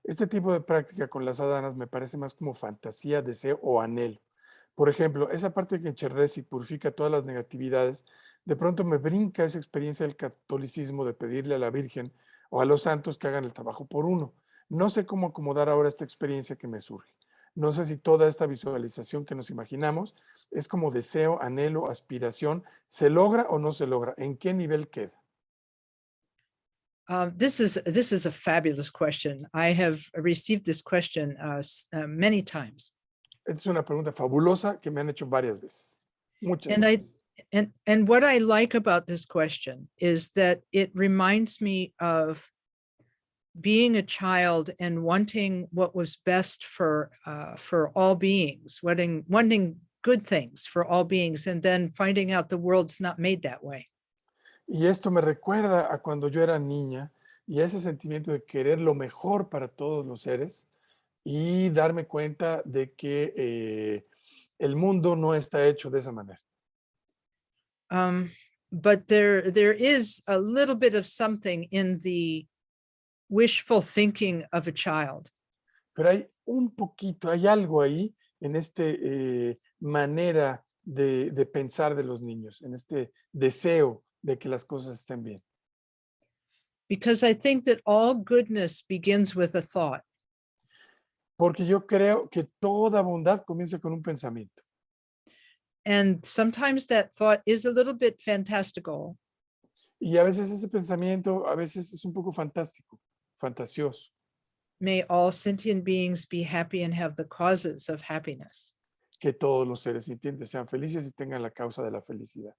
Este tipo de práctica con las sadhanas me parece más como fantasía, deseo o anhelo. Por ejemplo, esa parte que Chenrezig purifica todas las negatividades, de pronto me brinca esa experiencia del catolicismo de pedirle a la Virgen o a los santos que hagan el trabajo por uno. No sé cómo acomodar ahora esta experiencia que me surge. No sé si toda esta visualización que nos imaginamos es como deseo, anhelo, aspiración, ¿se logra o no se logra? ¿En qué nivel queda? This is a fabulous question. I have received this question many times. Esta es una pregunta fabulosa que me han hecho varias veces. Muchas And I veces. and what I like about this question is that it reminds me of being a child and wanting what was best for all beings, wanting good things for all beings, and then finding out the world's not made that way. Y esto me recuerda a cuando yo era niña y ese sentimiento de querer lo mejor para todos los seres y darme cuenta de que el mundo no está hecho de esa manera. But there is a little bit of something in the wishful thinking of a child. Pero hay un poquito, hay algo ahí en manera de pensar de los niños, en este deseo de que las cosas estén bien. Because I think that all goodness begins with a thought. Porque yo creo que toda bondad comienza con un pensamiento. And sometimes that thought is a little bit fantastical. Y a veces ese pensamiento, a veces es un poco fantástico, fantasioso. May all sentient beings be happy and have the causes of happiness. Que todos los seres sintientes sean felices y tengan la causa de la felicidad.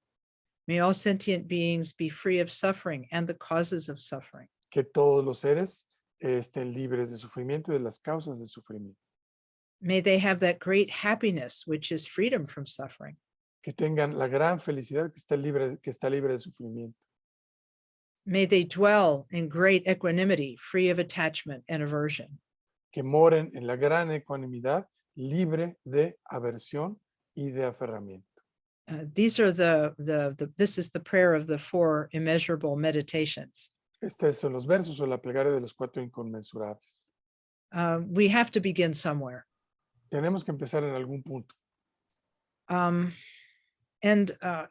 May all sentient beings be free of suffering and the causes of suffering. Que todos los seres estén libres de sufrimiento y de las causas de sufrimiento. May they have that great happiness, which is freedom from suffering. Que tengan la gran felicidad que está libre de sufrimiento. May they dwell in great equanimity, free of attachment and aversion. Que moren en la gran ecuanimidad, libre de aversión y de aferramiento. These are this is the prayer of the 4 immeasurable meditations. Estos son los versos o la plegaria de los 4 inconmensurables. We have to begin somewhere. Tenemos que empezar en algún punto.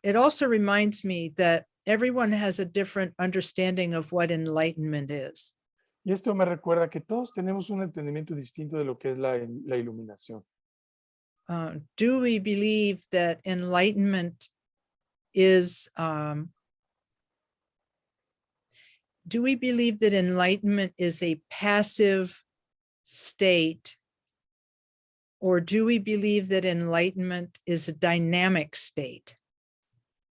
It also reminds me that everyone has a different understanding of what enlightenment is. Y esto me recuerda que todos tenemos un entendimiento distinto de lo que es la iluminación. Do we believe that enlightenment is a passive state, or do we believe that enlightenment is a dynamic state?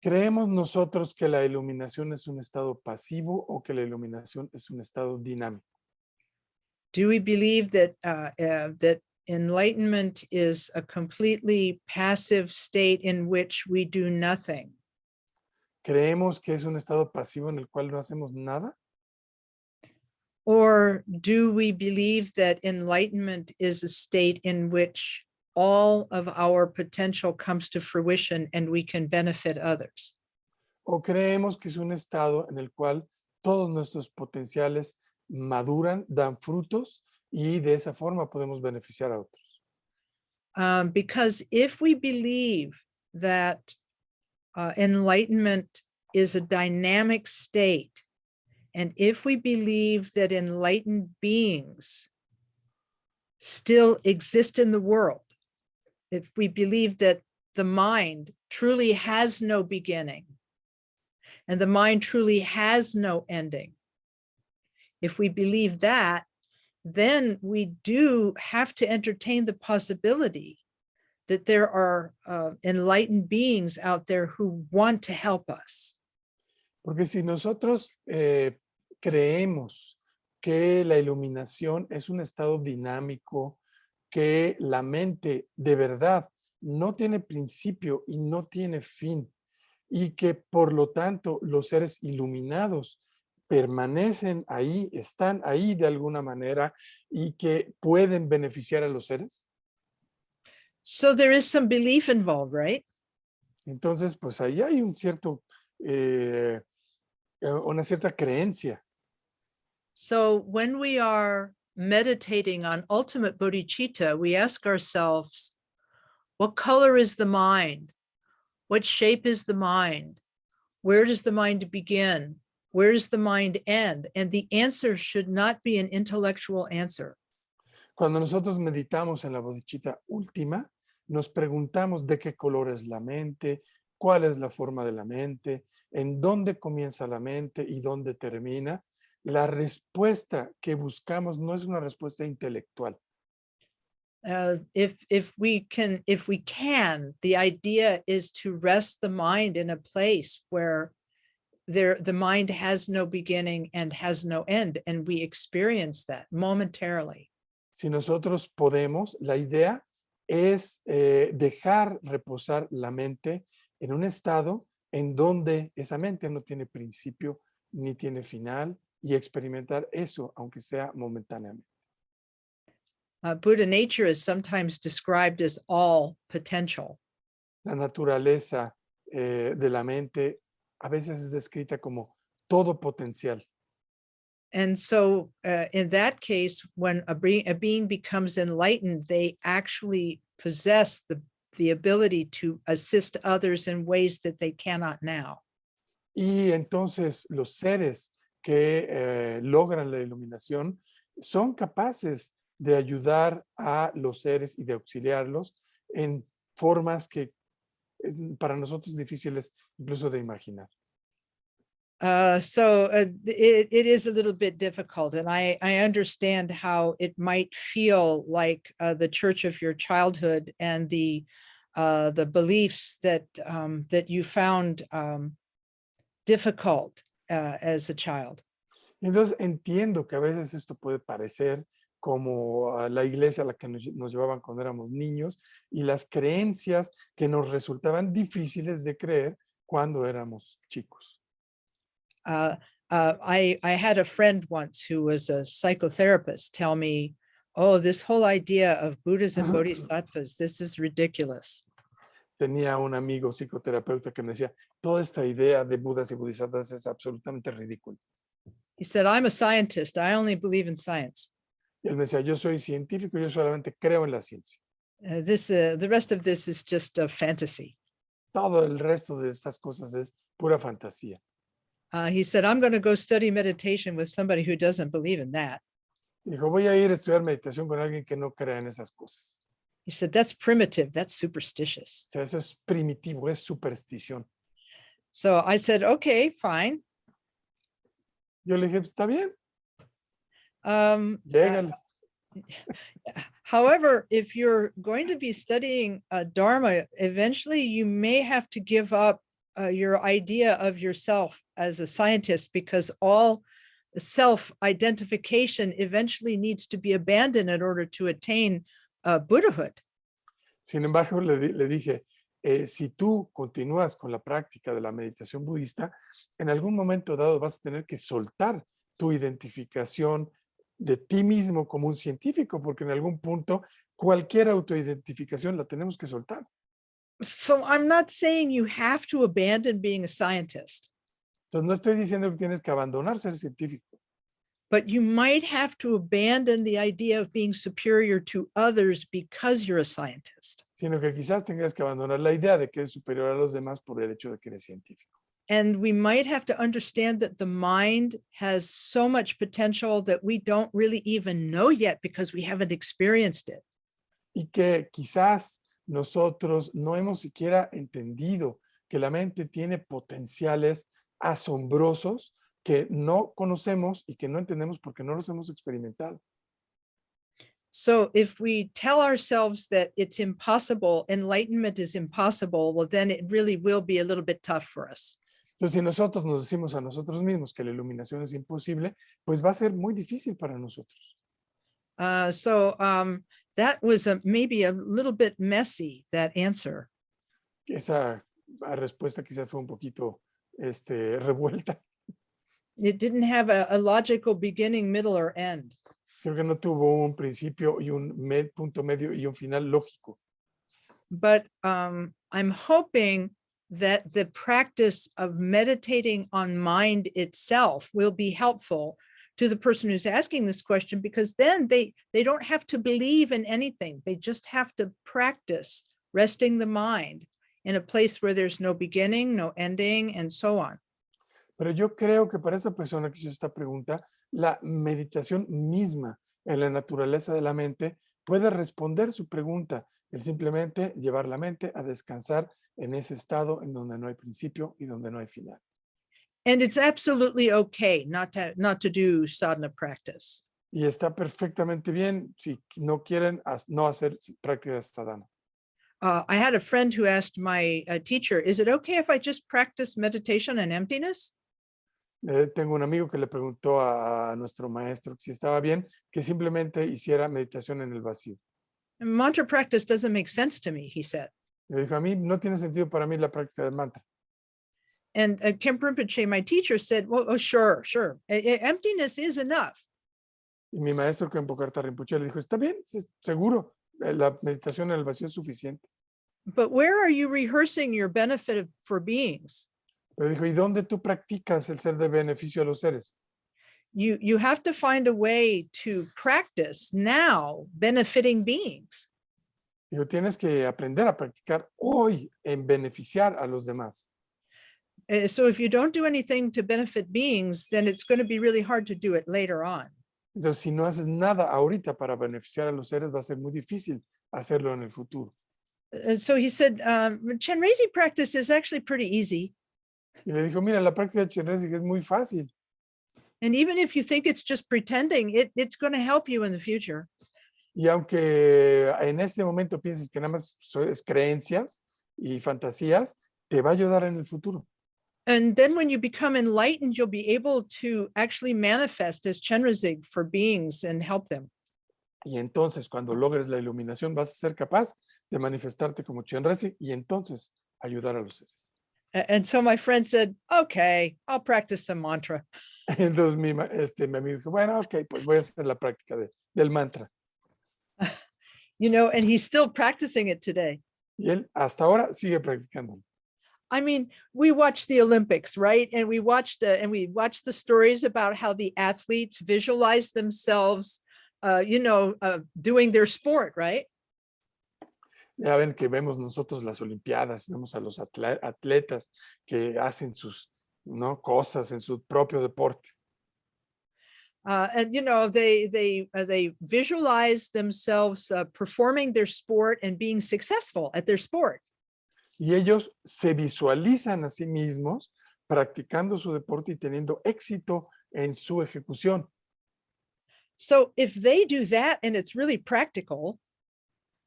¿Creemos nosotros que la iluminación es un estado pasivo o que la iluminación es un estado dinámico? Do we believe that that enlightenment is a completely passive state in which we do nothing? ¿Creemos que es un estado pasivo en el cual no hacemos nada? Or do we believe that enlightenment is a state in which all of our potential comes to fruition and we can benefit others? ¿O creemos que es un estado en el cual todos nuestros potenciales maduran, dan frutos y de esa forma podemos beneficiar a otros? Because if we believe that enlightenment is a dynamic state, and if we believe that enlightened beings still exist in the world, if we believe that the mind truly has no beginning and the mind truly has no ending, if we believe that, then we do have to entertain the possibility that there are enlightened beings out there who want to help us. Porque si nosotros creemos que la iluminación es un estado dinámico, que la mente de verdad no tiene principio y no tiene fin, y que por lo tanto los seres iluminados permanecen ahí, están ahí de alguna manera y que pueden beneficiar a los seres. So there is some belief involved, right? Entonces, pues ahí hay un cierto, una cierta creencia. So when we are meditating on ultimate bodhicitta, we ask ourselves, what color is the mind? What shape is the mind? Where does the mind begin? Where does the mind end? And the answer should not be an intellectual answer. Cuando nosotros meditamos en la bodhicitta última, nos preguntamos de qué color es la mente, cuál es la forma de la mente, en dónde comienza la mente y dónde termina. La respuesta que buscamos no es una respuesta intelectual. If we can, the idea is to rest the mind in a place where the mind has no beginning and has no end, and we experience that momentarily. Si nosotros podemos, la idea es dejar reposar la mente en un estado en donde esa mente no tiene principio ni tiene final y experimentar eso, aunque sea momentáneamente. Buddha nature is sometimes described as all potential. La naturaleza de la mente a veces es descrita como todo potencial. And so in that case, when a being becomes enlightened, they actually possess the ability to assist others in ways that they cannot now. Y entonces los seres que logran la iluminación son capaces de ayudar a los seres y de auxiliarlos en formas que para nosotros difíciles incluso de imaginar. It is a little bit difficult, and I understand how it might feel like the church of your childhood and the beliefs that you found difficult as a child. Entonces entiendo que a veces esto puede parecer como la iglesia a la que nos llevaban cuando éramos niños y las creencias que nos resultaban difíciles de creer cuando éramos chicos. I had a friend once who was a psychotherapist tell me, oh, this whole idea of Buddhas and Bodhisattvas, this is ridiculous. Tenía un amigo psicoterapeuta que me decía, toda esta idea de Budas y Bodhisattvas es absolutamente ridícula. He said, I'm a scientist. I only believe in science. Y él me decía, yo soy científico, yo solamente creo en la ciencia. The rest of this is just a fantasy. Todo el resto de estas cosas es pura fantasía. He said, I'm going to go study meditation with somebody who doesn't believe in that. Dijo, voy a ir a estudiar meditación con alguien que no crea en esas cosas. He said, that's primitive. That's superstitious. O sea, eso es primitivo, es superstición. So I said, okay, fine. Yo le dije, está bien. Llégale. However, if you're going to be studying Dharma, eventually you may have to give up your idea of yourself as a scientist, because all self-identification eventually needs to be abandoned in order to attain Buddhahood. Sin embargo, le dije, si tú continúas con la práctica de la meditación budista, en algún momento dado vas a tener que soltar tu identificación de ti mismo como un científico, porque en algún punto cualquier autoidentificación la tenemos que soltar. So I'm not saying you have to abandon being a scientist. Entonces no estoy diciendo que tienes que abandonar ser científico. But you might have to abandon the idea of being superior to others because you're a scientist. Sino que quizás tengas que abandonar la idea de que eres superior a los demás por el hecho de que eres científico. And we might have to understand that the mind has so much potential that we don't really even know yet because we haven't experienced it. Y que quizás nosotros no hemos siquiera entendido que la mente tiene potenciales asombrosos que no conocemos y que no entendemos porque no los hemos experimentado. So if we tell ourselves that it's impossible, enlightenment is impossible, well, then it really will be a little bit tough for us. Entonces, si nosotros nos decimos a nosotros mismos que la iluminación es imposible, pues va a ser muy difícil para nosotros. That was maybe a little bit messy, that answer. Esa respuesta quizás fue un poquito revuelta. It didn't have a logical beginning, middle, or end. Creo que no tuvo un principio y un punto medio y un final lógico. But I'm hoping that the practice of meditating on mind itself will be helpful to the person who's asking this question, because then they don't have to believe in anything. They just have to practice resting the mind in a place where there's no beginning, no ending, and so on. Pero yo creo que para esa persona que hizo esta pregunta, la meditación misma en la naturaleza de la mente puede responder su pregunta, el simplemente llevar la mente a descansar en ese estado en donde no hay principio y donde no hay final. And it's absolutely okay not to do sadhana practice. Y está perfectamente bien si no quieren no hacer práctica de sadhana. I had a friend who asked my teacher, is it okay if I just practice meditation and emptiness? Tengo un amigo que le preguntó a nuestro maestro que si estaba bien que simplemente hiciera meditación en el vacío. Mantra practice doesn't make sense to me, he said. Le dijo, a mí no tiene sentido para mí la práctica del mantra. And Kemp Rinpoche, my teacher, said, well, oh, sure. Emptiness is enough. Y mi maestro Khenpo Karthar Rinpoche le dijo, está bien, seguro, la meditación en el vacío es suficiente. But where are you rehearsing your benefit for beings? Pero dijo, ¿y dónde tú practicas el ser de beneficio a los seres? You have to find a way to practice now benefiting beings. Dijo, tienes que aprender a practicar hoy en beneficiar a los demás. So if you don't do anything to benefit beings, then it's going to be really hard to do it later on. Entonces, si no haces nada ahorita para beneficiar a los seres, va a ser muy difícil hacerlo en el futuro. So he said, Chenrezig practice is actually pretty easy. Y le dijo, mira, la práctica de Chenrezig es muy fácil. And even if you think it's just pretending, it's going to help you in the future. Y aunque en este momento pienses que nada más es creencias y fantasías, te va a ayudar en el futuro. And then when you become enlightened, you'll be able to actually manifest as Chenrezig for beings and help them. Y entonces, cuando logres la iluminación, vas a ser capaz de manifestarte como Chenrezig y entonces ayudar a los seres. And so my friend said, okay, I'll practice some mantra. Entonces mi amigo dijo, bueno, ok, pues voy a hacer la práctica del mantra. You know, and he's still practicing it today. Y él hasta ahora sigue practicando. I mean, we watched the Olympics, right? And we watched the stories about how the athletes visualize themselves, doing their sport, right? Ya ven que vemos nosotros las Olimpiadas, vemos a los atletas que hacen sus cosas en su propio deporte. And they visualize themselves performing their sport and being successful at their sport. Y ellos se visualizan a sí mismos practicando su deporte y teniendo éxito en su ejecución. So if they do that and it's really practical,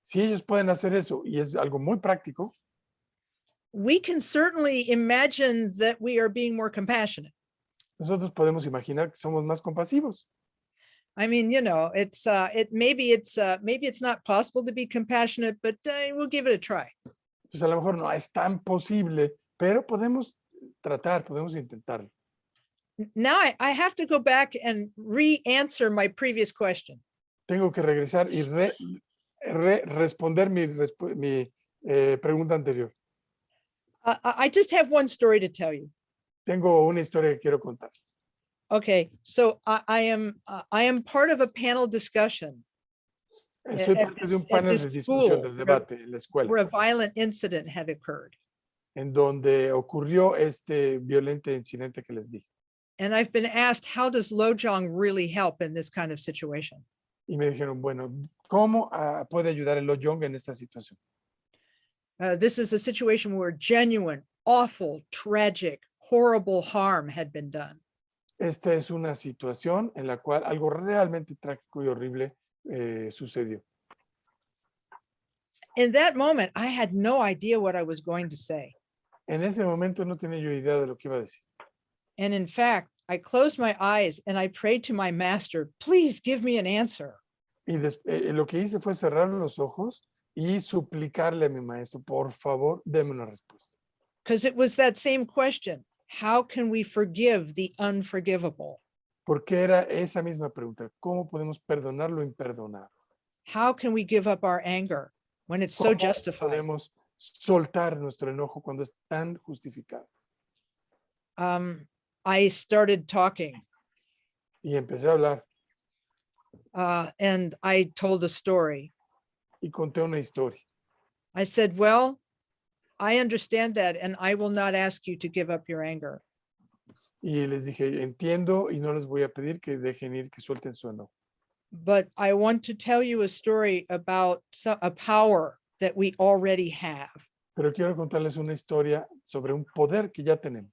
si ellos pueden hacer eso y es algo muy práctico, we can certainly imagine that we are being more compassionate. Nosotros podemos imaginar que somos más compasivos. I mean, maybe it's not possible to be compassionate, but we'll give it a try. Entonces a lo mejor no es tan posible, pero podemos tratar, podemos intentarlo. Now I have to go back and re-answer my previous question. Tengo que regresar y responder mi pregunta anterior. I just have one story to tell you. Tengo una historia que quiero contarles. Okay, so I am part of a panel discussion. Soy parte de un panel de discusión, de debate en la escuela, where a violent incident had occurred. En donde ocurrió este violento incidente que les dije. And I've been asked, how does Lojong really help in this kind of situation? Y me dijeron, bueno, ¿cómo puede ayudar el Lojong en esta situación? This is a situation where genuine, awful, tragic, horrible harm had been done. Esta es una situación en la cual algo realmente trágico y horrible sucedió. In that moment, I had no idea what I was going to say. En ese momento no tenía yo idea de lo que iba a decir. And in fact, I closed my eyes and I prayed to my master, please give me an answer. Y lo que hice fue cerrar los ojos y suplicarle a mi maestro, por favor, deme una respuesta. Because it was that same question. How can we forgive the unforgivable? Porque era esa misma pregunta. ¿Cómo podemos perdonar lo imperdonable? How can we give up our anger when it's so justified? Podemos soltar nuestro enojo cuando es tan justificado. I started talking. Y empecé a hablar. And I told a story. Y conté una historia. I said, well, I understand that, and I will not ask you to give up your anger. Y les dije, entiendo y no les voy a pedir que dejen ir, que suelten su enojo. But I want to tell you a story about a power that we already have. Pero quiero contarles una historia sobre un poder que ya tenemos.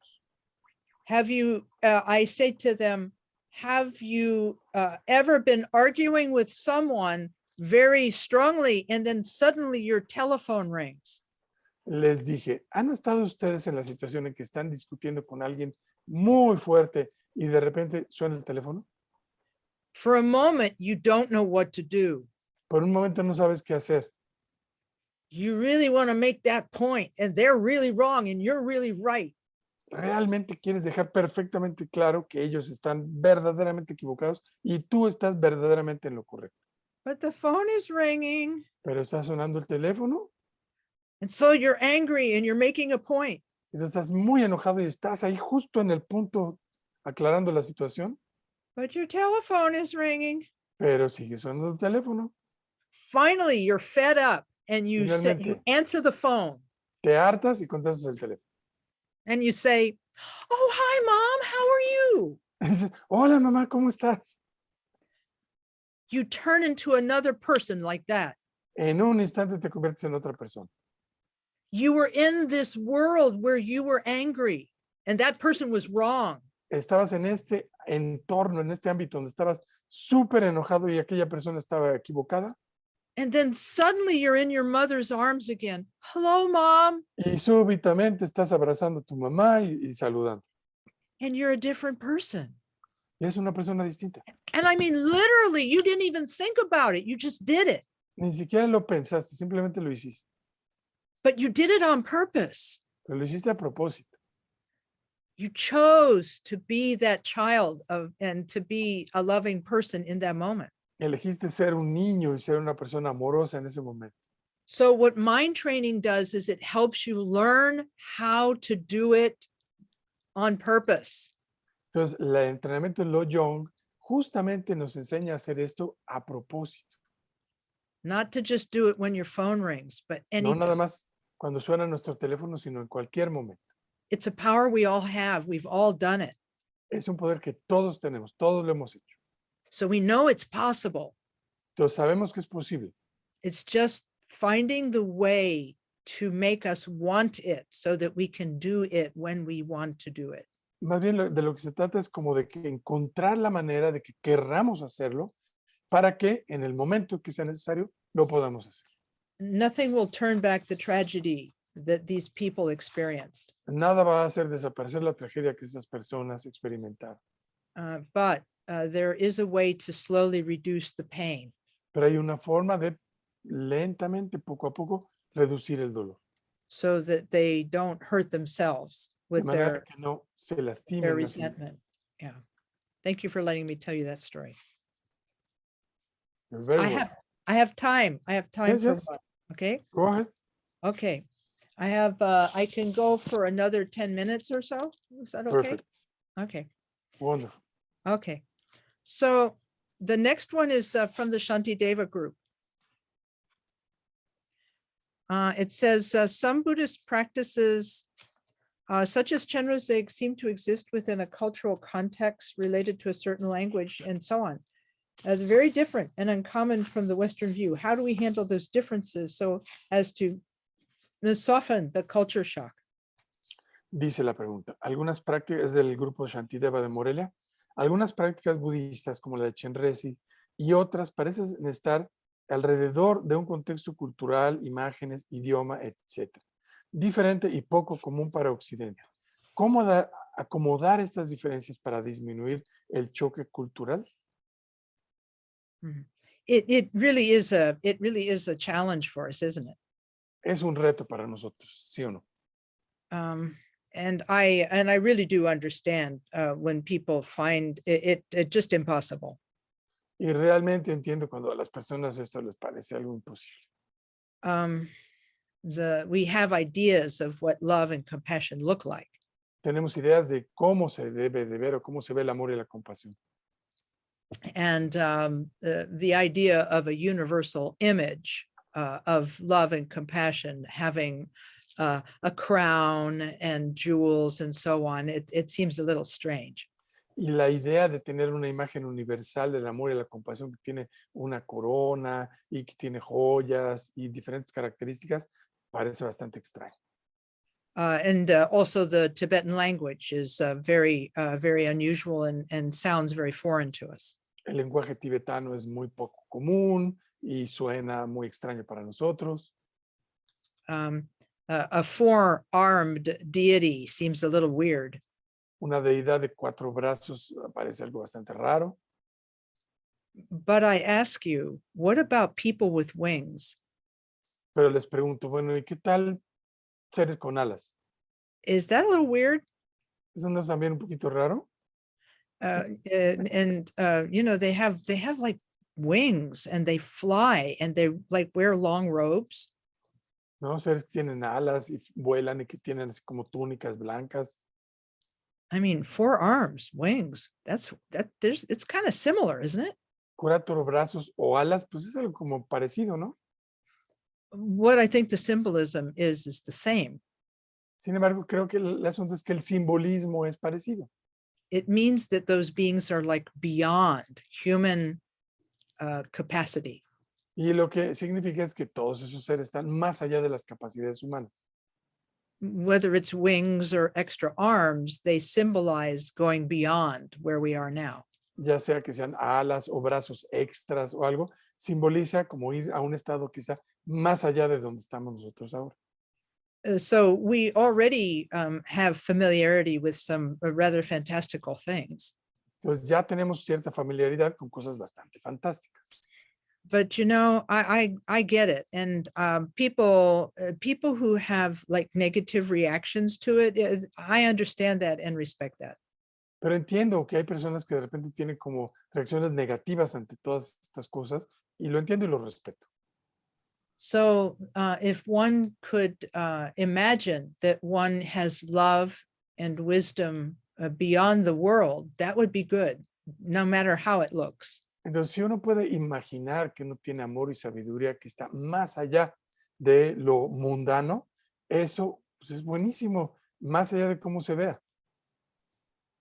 I say to them, have you ever been arguing with someone very strongly and then suddenly your telephone rings? Les dije, ¿han estado ustedes en la situación en que están discutiendo con alguien muy fuerte y de repente suena el teléfono? For a moment, you don't know what to do. Por un momento no sabes qué hacer. You really want to make that point and they're really wrong and you're really right. Realmente quieres dejar perfectamente claro que ellos están verdaderamente equivocados y tú estás verdaderamente en lo correcto. But the phone is ringing. Pero está sonando el teléfono, And so you're angry and you're making a point. y estás muy enojado y estás ahí justo en el punto aclarando la situación, But your telephone is ringing. pero sigue sonando el teléfono. Finally, you're fed up and you say, you Finalmente. answer the phone Te hartas y contestas el teléfono. and you say, "Oh, hi, Mom. How are you?" Dices, hola mamá, ¿cómo estás? You turn into another person like that. En un instante te conviertes en otra persona. You were in this world where you were angry and that person was wrong. Estabas en este entorno, en este ámbito donde estabas súper enojado y aquella persona estaba equivocada. And then suddenly you're in your mother's arms again. Hello, Mom. Y súbitamente estás abrazando a tu mamá y saludando. And you're a different person. Y es una persona distinta. And I mean, literally, you didn't even think about it. You just did it. Ni siquiera lo pensaste, simplemente lo hiciste. But you did it on purpose. Pero lo hiciste a propósito. You chose to be that child of and to be a loving person in that moment. Elegiste ser un niño y ser una persona amorosa en ese momento. So what mind training does is it helps you learn how to do it on purpose. Entonces, el entrenamiento en Lo Young justamente nos enseña a hacer esto a propósito. Not to just do it when your phone rings, but No nada anytime. más cuando suena nuestro teléfono, sino en cualquier momento. It's a power we all have. We've all done it. Es un poder que todos tenemos, todos lo hemos hecho. So we know it's possible. Entonces, sabemos que es posible. It's just finding the way to make us want it so that we can do it when we want to do it. Más bien de lo que se trata es como de que encontrar la manera de que querramos hacerlo para que en el momento que sea necesario lo podamos hacer. Nothing will turn back the tragedy that these people experienced. Nada va a hacer desaparecer la tragedia que esas personas experimentaron. But there is a way to slowly reduce the pain. Pero hay una forma de lentamente, poco a poco, reducir el dolor. So that they don't hurt themselves De with manera que no se their lastimen. a sí mismos. resentment. Yeah. Thank you for letting me tell you that story. You're very welcome. I have time. I have time Yes, for yes. one. Okay. Go ahead. Okay. I can go for another 10 minutes or so. Is that okay? Perfect. Okay. Wonderful. Okay. So the next one is from the Shantideva group. It says some Buddhist practices such as Chenrezig seem to exist within a cultural context related to a certain language and so on. They're very different and uncommon from the Western view. How do we handle those differences so as to soften the culture shock? Dice la pregunta. Algunas prácticas del grupo Shantideva de Morelia, algunas prácticas budistas como la de Chenrezig y otras parecen estar alrededor de un contexto cultural, imágenes, idioma, etc. Diferente y poco común para Occidente. ¿Cómo acomodar estas diferencias para disminuir el choque cultural? It really is a challenge for us, isn't it? Es un reto para nosotros, ¿sí o no? And I really do understand when people find it just impossible. Y realmente entiendo cuando a las personas esto les parece algo imposible. We have ideas of what love and compassion look like. Tenemos ideas de cómo se debe de ver o cómo se ve el amor y la compasión. And the idea of a universal image of love and compassion having a crown and jewels and so on, it seems a little strange. Y la idea de tener una imagen universal del amor y la compasión que tiene una corona y que tiene joyas y diferentes características parece bastante extraño. And also the Tibetan language is very unusual and sounds very foreign to us. El lenguaje tibetano es muy poco común y suena muy extraño para nosotros. A four-armed deity seems a little weird. Una deidad de 4 brazos parece algo bastante raro. But I ask you, what about people with wings? Pero les pregunto, bueno, ¿y qué tal seres con alas? Is that a little weird? ¿Eso no es también un poquito raro? You know, they have like wings and they fly and they like wear long robes. ¿No? Seres que tienen alas y vuelan y que tienen así como túnicas blancas. I mean, 4 arms, wings. It's kind of similar, isn't it? 4 brazos o alas, pues es algo como parecido, ¿no? What I think the symbolism is the same. Sin embargo, creo que el asunto es que el simbolismo es parecido. It means that those beings are like beyond human capacity. Y lo que significa es que todos esos seres están más allá de las capacidades humanas. Whether it's wings or extra arms, they symbolize going beyond where we are now. Ya sea que sean alas o brazos extras o algo, simboliza como ir a un estado quizá más allá de donde estamos nosotros ahora. So we already have familiarity with some rather fantastical things. Entonces ya tenemos cierta familiaridad con cosas bastante fantásticas. But you know, I get it, and people who have like negative reactions to it, I understand that and respect that. Pero entiendo que hay personas que de repente tienen como reacciones negativas ante todas estas cosas y lo entiendo y lo respeto. So if one could imagine that one has love and wisdom beyond the world, that would be good, no matter how it looks. Entonces, si uno puede imaginar que uno tiene amor y sabiduría que está más allá de lo mundano, eso pues, es buenísimo, más allá de cómo se vea.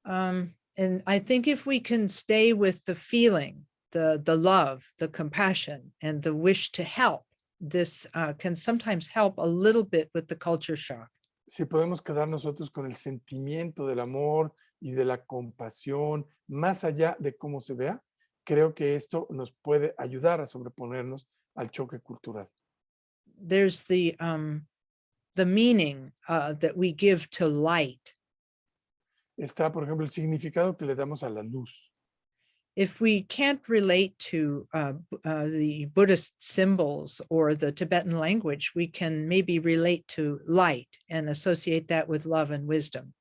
And I think if we can stay with the feeling, the love, the compassion, and the wish to help, this can sometimes help a little bit with the culture shock. Si podemos quedar nosotros con el sentimiento del amor y de la compasión, más allá de cómo se vea, creo que esto nos puede ayudar a sobreponernos al choque cultural. There's the meaning that we give to light. Está, por ejemplo, el significado que le damos a la luz. If we can't relate to the Buddhist symbols or the Tibetan language, we can maybe relate to light and associate that with love and wisdom.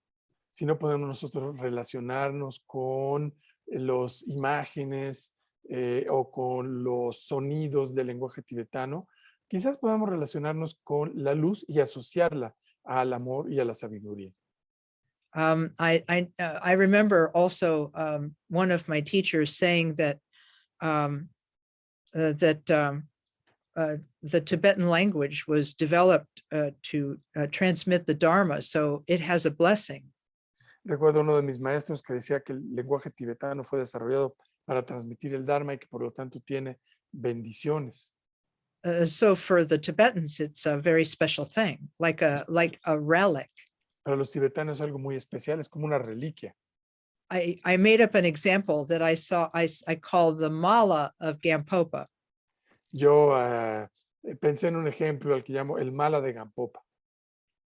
Si no podemos nosotros relacionarnos con las imágenes o con los sonidos del lenguaje tibetano, quizás podamos relacionarnos con la luz y asociarla al amor y a la sabiduría. I remember also one of my teachers saying that the Tibetan language was developed to transmit the Dharma, so it has a blessing. Recuerdo uno de mis maestros que decía que el lenguaje tibetano fue desarrollado para transmitir el Dharma y que por lo tanto tiene bendiciones. So for the Tibetans, it's a very special thing, like a relic. Para los tibetanos es algo muy especial, es como una reliquia. I made up an example that I saw, I called the mala of Gampopa. Yo pensé en un ejemplo al que llamo el mala de Gampopa.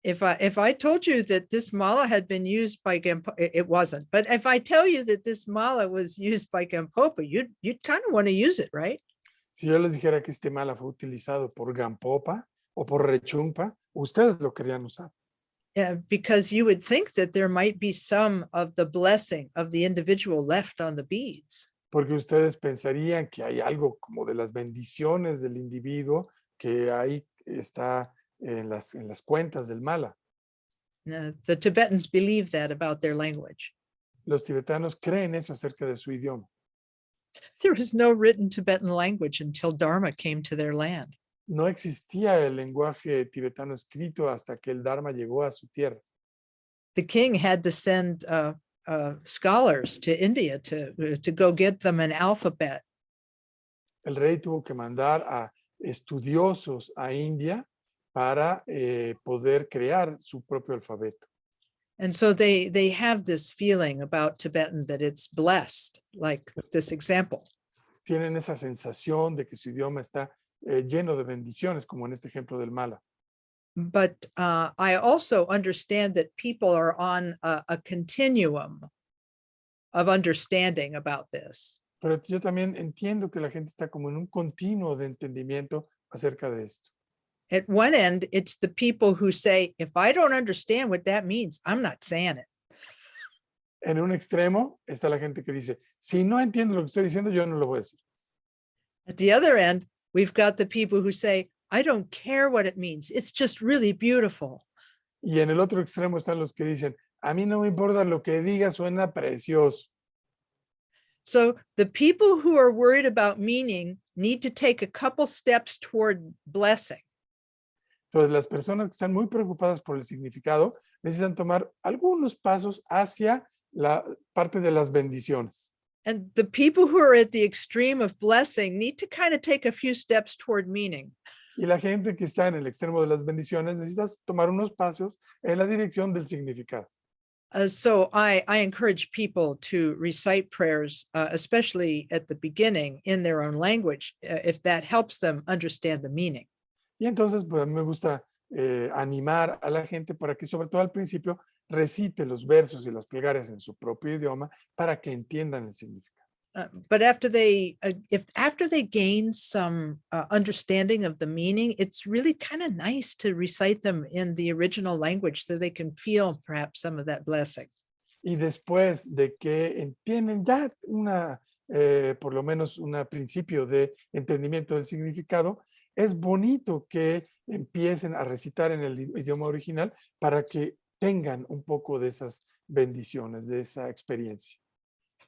If I told you that this mala had been used by Gampopa, it wasn't. But if I tell you that this mala was used by Gampopa, you'd kind of want to use it, right? Si yo les dijera que este mala fue utilizado por Gampopa o por Rechungpa, ustedes lo querían usar. Because you would think that there might be some of the blessing of the individual left on the beads. Porque ustedes pensarían que hay algo como de las bendiciones del individuo que ahí está en las cuentas del mala. The Tibetans believe that about their language. Los tibetanos creen eso acerca de su idioma. There was no written Tibetan language until Dharma came to their land. No existía el lenguaje tibetano escrito hasta que el Dharma llegó a su tierra. The king had to send scholars to India to go get them an alphabet. El rey tuvo que mandar a estudiosos a India para poder crear su propio alfabeto. And so they have this feeling about Tibetan that it's blessed, like this example. Tienen esa sensación de que su idioma está lleno de bendiciones, como en este ejemplo del mala. But I also understand that people are on a continuum of understanding about this. Pero yo también entiendo que la gente está como en un continuo de entendimiento acerca de esto. At one end, it's the people who say, if I don't understand what that means, I'm not saying it. En un extremo está la gente que dice, si no entiendo lo que estoy diciendo, yo no lo voy a decir. At the other end, we've got the people who say, I don't care what it means. It's just really beautiful. Y en el otro extremo están los que dicen, a mí no me importa lo que diga, suena precioso. So the people who are worried about meaning need to take a couple steps toward blessing. Entonces, las personas que están muy preocupadas por el significado necesitan tomar algunos pasos hacia la parte de las bendiciones. And the people who are at the extreme of blessing need to kind of take a few steps toward meaning. Y la gente que está en el extremo de las bendiciones necesita tomar unos pasos en la dirección del significado. So I encourage people to recite prayers, especially at the beginning in their own language, if that helps them understand the meaning. Y entonces, pues a mí me gusta animar a la gente para que, sobre todo al principio, recite los versos y las plegarias en su propio idioma para que entiendan el significado. But after they gain some understanding of the meaning, it's really kind of nice to recite them in the original language so they can feel perhaps some of that blessing. Y después de que entienden ya por lo menos un principio de entendimiento del significado, es bonito que empiecen a recitar en el idioma original para que tengan un poco de esas bendiciones, de esa experiencia.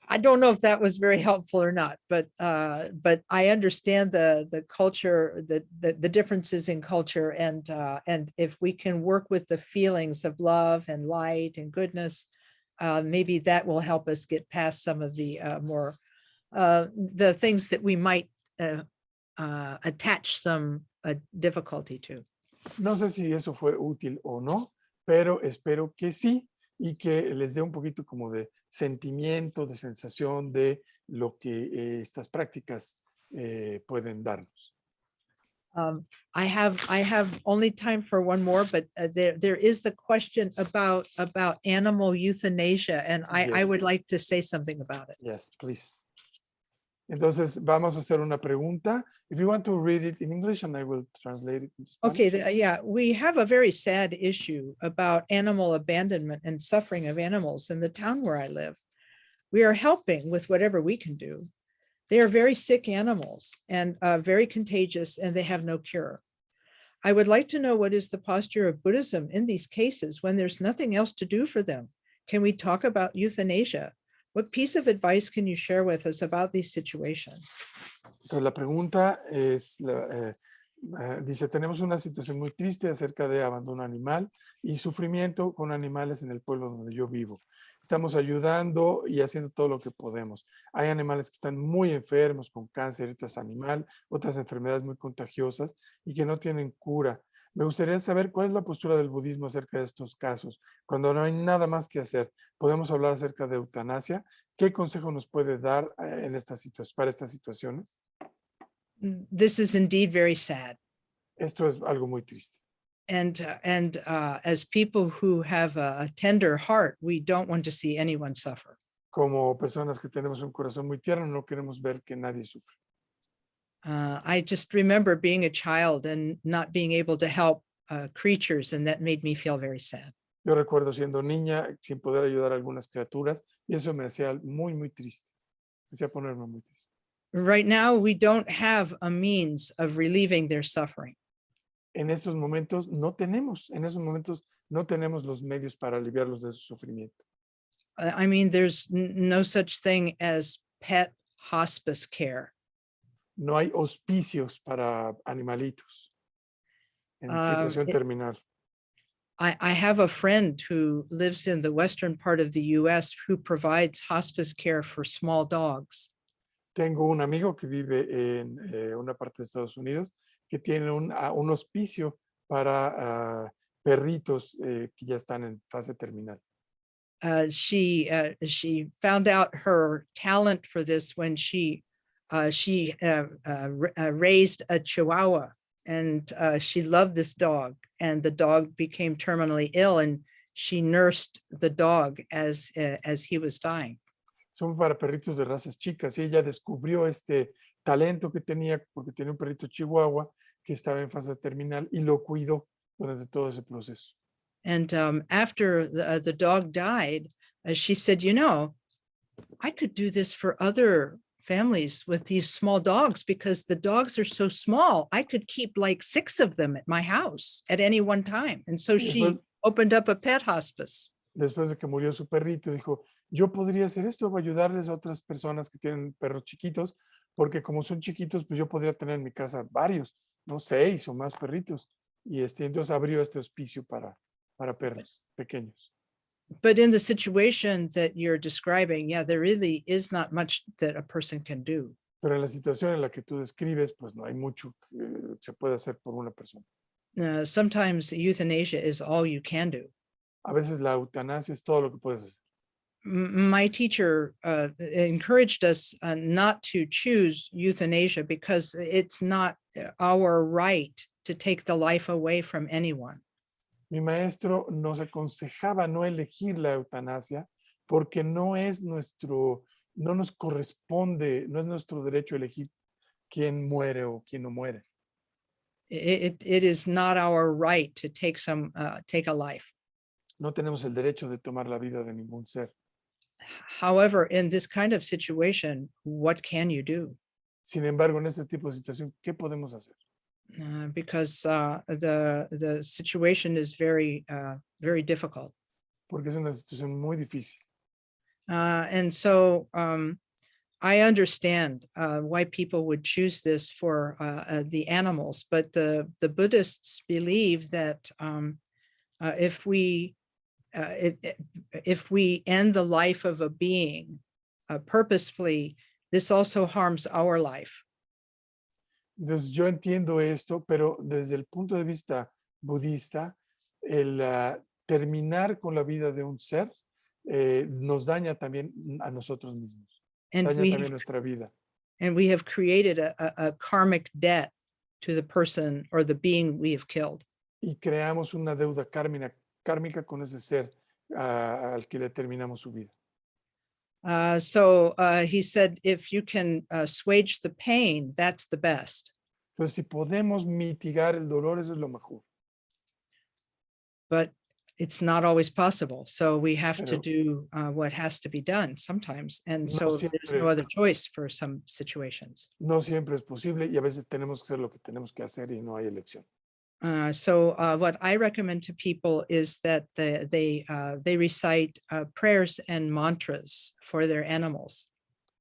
I don't know if that was very helpful or not, but I understand the culture, the differences in culture, and if we can work with the feelings of love and light and goodness, maybe that will help us get past some of the more the things that we might attach some difficulty to. No sé si eso fue útil o no, pero espero que sí y que les dé un poquito como de sentimiento, de sensación de lo que estas prácticas pueden darnos. I have only time for one more, but there is the question about animal euthanasia, and I would Yes. like to say something about it. Yes, please. Entonces, vamos a hacer una pregunta. If you want to read it in English, and I will translate it into Spanish. Okay, yeah, we have a very sad issue about animal abandonment and suffering of animals in the town where I live. We are helping with whatever we can do. They are very sick animals and very contagious, and they have no cure. I would like to know what is the posture of Buddhism in these cases when there's nothing else to do for them. Can we talk about euthanasia? What piece of advice can you share with us about these situations? Entonces, la pregunta es, dice, tenemos una situación muy triste acerca de abandono animal y sufrimiento con animales en el pueblo donde yo vivo. Estamos ayudando y haciendo todo lo que podemos. Hay animales que están muy enfermos con cáncer, otras enfermedades muy contagiosas y que no tienen cura. Me gustaría saber cuál es la postura del budismo acerca de estos casos. Cuando no hay nada más que hacer, podemos hablar acerca de eutanasia. ¿Qué consejo nos puede dar para estas situaciones? This is indeed very sad. Esto es algo muy triste. And as people who have a tender heart, we don't want to see anyone suffer. Como personas que tenemos un corazón muy tierno, no queremos ver que nadie sufra. I just remember being a child and not being able to help creatures, and that made me feel very sad. Yo recuerdo siendo niña sin poder ayudar a algunas criaturas y eso me hacía muy, muy triste. Me hacía ponerme muy triste. Right now, we don't have a means of relieving their suffering. En esos momentos no tenemos los medios para aliviarlos de su sufrimiento. I mean, there's no such thing as pet hospice care. No hay hospicios para animalitos en situación terminal. I have a friend who lives in the western part of the US who provides hospice care for small dogs. Tengo un amigo que vive en una parte de Estados Unidos que tiene un hospicio para perritos que ya están en fase terminal. She found out her talent for this when she raised a Chihuahua, and she loved this dog, and the dog became terminally ill, and she nursed the dog as he was dying. Son para perritos de razas chicas y ella descubrió este talento que tenía porque tenía un perrito chihuahua que estaba en fase terminal y lo cuidó durante todo ese proceso. And after the dog died, she said, you know, I could do this for other families with these small dogs because the dogs are so small. I could keep like 6 of them at my house at any one time. And so she opened up a pet hospice. Después de que murió su perrito, dijo, yo podría hacer esto, voy a ayudarles a otras personas que tienen perros chiquitos, porque como son chiquitos, pues yo podría tener en mi casa varios, no 6 o más perritos. Y entonces abrió este hospicio para perros pequeños. But in the situation that you're describing, yeah, there really is not much that a person can do. Pero en la situación en la que tú describes, pues no hay mucho que se puede hacer por una persona. Sometimes euthanasia is all you can do. A veces la eutanasia es todo lo que puedes hacer. My teacher encouraged us not to choose euthanasia because it's not our right to take the life away from anyone. Mi maestro nos aconsejaba no elegir la eutanasia porque no nos corresponde, no es nuestro derecho elegir quién muere o quién no muere. It is not our right to take a life. No tenemos el derecho de tomar la vida de ningún ser. However, in this kind of situation, what can you do? Sin embargo, en este tipo de situación, ¿qué podemos hacer? Because the situation is very difficult. Porque es una situación muy difícil. And so I understand why people would choose this for the animals, but the Buddhists believe that if we end the life of a being purposefully, this also harms our life. Entonces yo entiendo esto, pero desde el punto de vista budista, el terminar con la vida de un ser nos daña también a nosotros mismos, daña también nuestra vida. And we have created a karmic debt to the person or the being we have killed. Y creamos una deuda kármica con ese ser al que le terminamos su vida. So he said, if you can assuage the pain, that's the best. Entonces, si podemos mitigar el dolor, eso es lo mejor. But it's not always possible. So we have to do what has to be done sometimes. And so there's no other choice for some situations. No siempre es posible y a veces tenemos que hacer lo que tenemos que hacer y no hay elección. So what I recommend to people is that they recite prayers and mantras for their animals.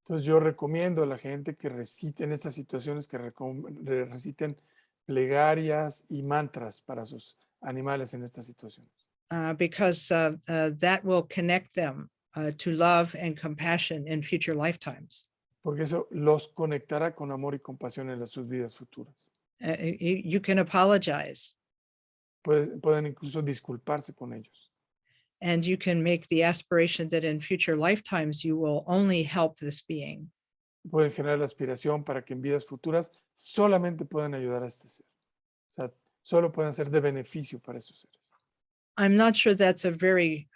Entonces yo recomiendo a la gente que recite en estas situaciones, que reciten plegarias y mantras para sus animales en estas situaciones. Because that will connect them to love and compassion in future lifetimes. Porque eso los conectará con amor y compasión en sus vidas futuras. You can apologize. Pueden incluso disculparse con ellos. And you can make the aspiration that in future lifetimes you will only help this being. Pueden generar la aspiración para que en vidas futuras solamente puedan ayudar a este ser. O sea, solo pueden ser de beneficio para esos seres. I'm not sure that's a very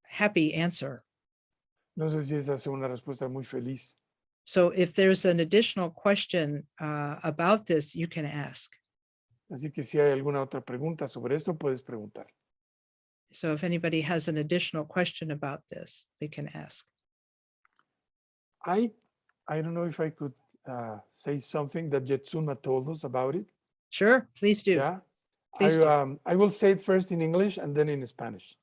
happy answer. No sé si esa es una respuesta muy feliz. So if there's an additional question about this, you can ask. Así que si hay alguna otra pregunta sobre esto, puedes preguntar. So if anybody has an additional question about this, they can ask. I don't know if I could say something that Jetsuma told us about it. Sure, please do. Yeah. Please do. I will say it first in English and then in Spanish.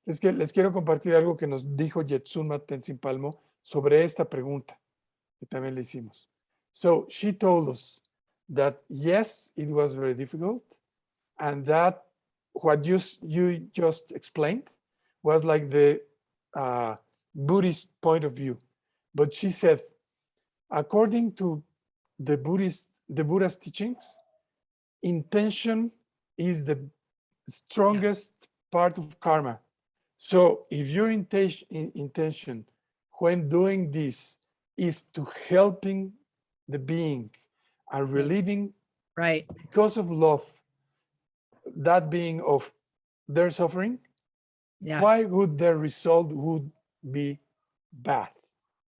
Les quiero compartir algo que nos dijo Jetsuma Tenzin Palmo sobre esta pregunta que también le hicimos. So she told us that yes, it was very difficult, and that what you just explained was like the Buddhist point of view. But she said, according to the Buddha's teachings, intention is the strongest part of karma. So if your intention when doing this is to helping the being and relieving Right. because of love, that being of their suffering, Yeah. why would the result would be bad?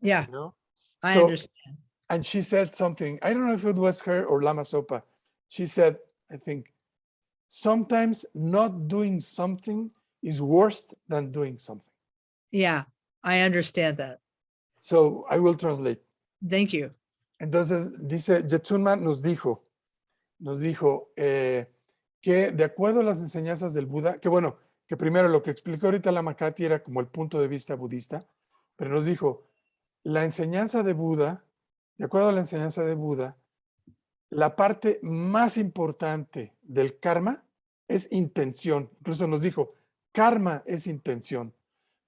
Yeah. You know? I So, understand. and she said something, I don't know if it was her or Lama Sopa. She said, I think, sometimes not doing something is worse than doing something. Yeah, I understand that. So I will translate. Thank you. Entonces, dice, Jetsunma nos dijo que de acuerdo a las enseñanzas del Buda, que bueno, que primero lo que explicó ahorita Lama Kathy era como el punto de vista budista, pero nos dijo, la enseñanza de Buda, de acuerdo a la enseñanza de Buda, la parte más importante del karma es intención. Incluso nos dijo, karma es intención.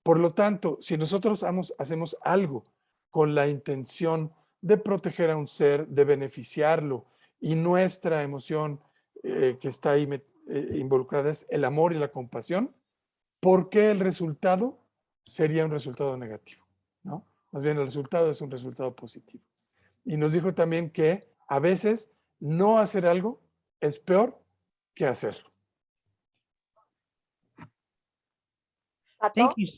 Por lo tanto, si nosotros hacemos algo con la intención de proteger a un ser, de beneficiarlo, y nuestra emoción que está ahí involucrada es el amor y la compasión, ¿por qué el resultado sería un resultado negativo? ¿No? Más bien el resultado es un resultado positivo. Y nos dijo también que a veces no hacer algo es peor que hacerlo. Thank you.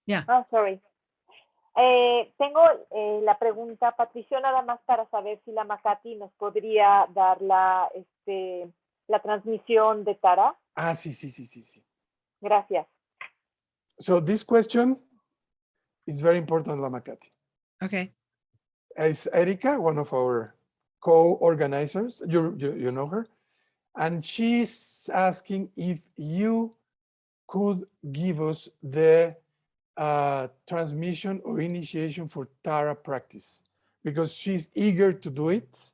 Yeah. Oh, sorry. Tengo la pregunta, Patricio, nada más para saber si Lama Kathy nos podría dar la transmisión de Tara. Ah, sí. Gracias. So this question is very important, Lama Kathy. Okay. Is Erika, one of our co-organizers, you know her, and she's asking if you could give us the transmission or initiation for Tara practice, because she's eager to do it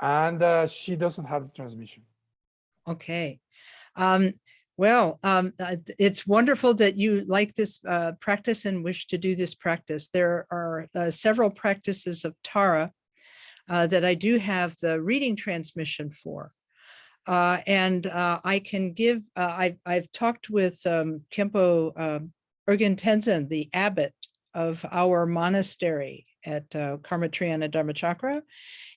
and she doesn't have the transmission. Okay. Well, it's wonderful that you like this practice and wish to do this practice. There are several practices of Tara that I do have the reading transmission for. And I can give, I've talked with Khenpo Urgen Tenzin, the abbot of our monastery at Karmatriana Dharmachakra,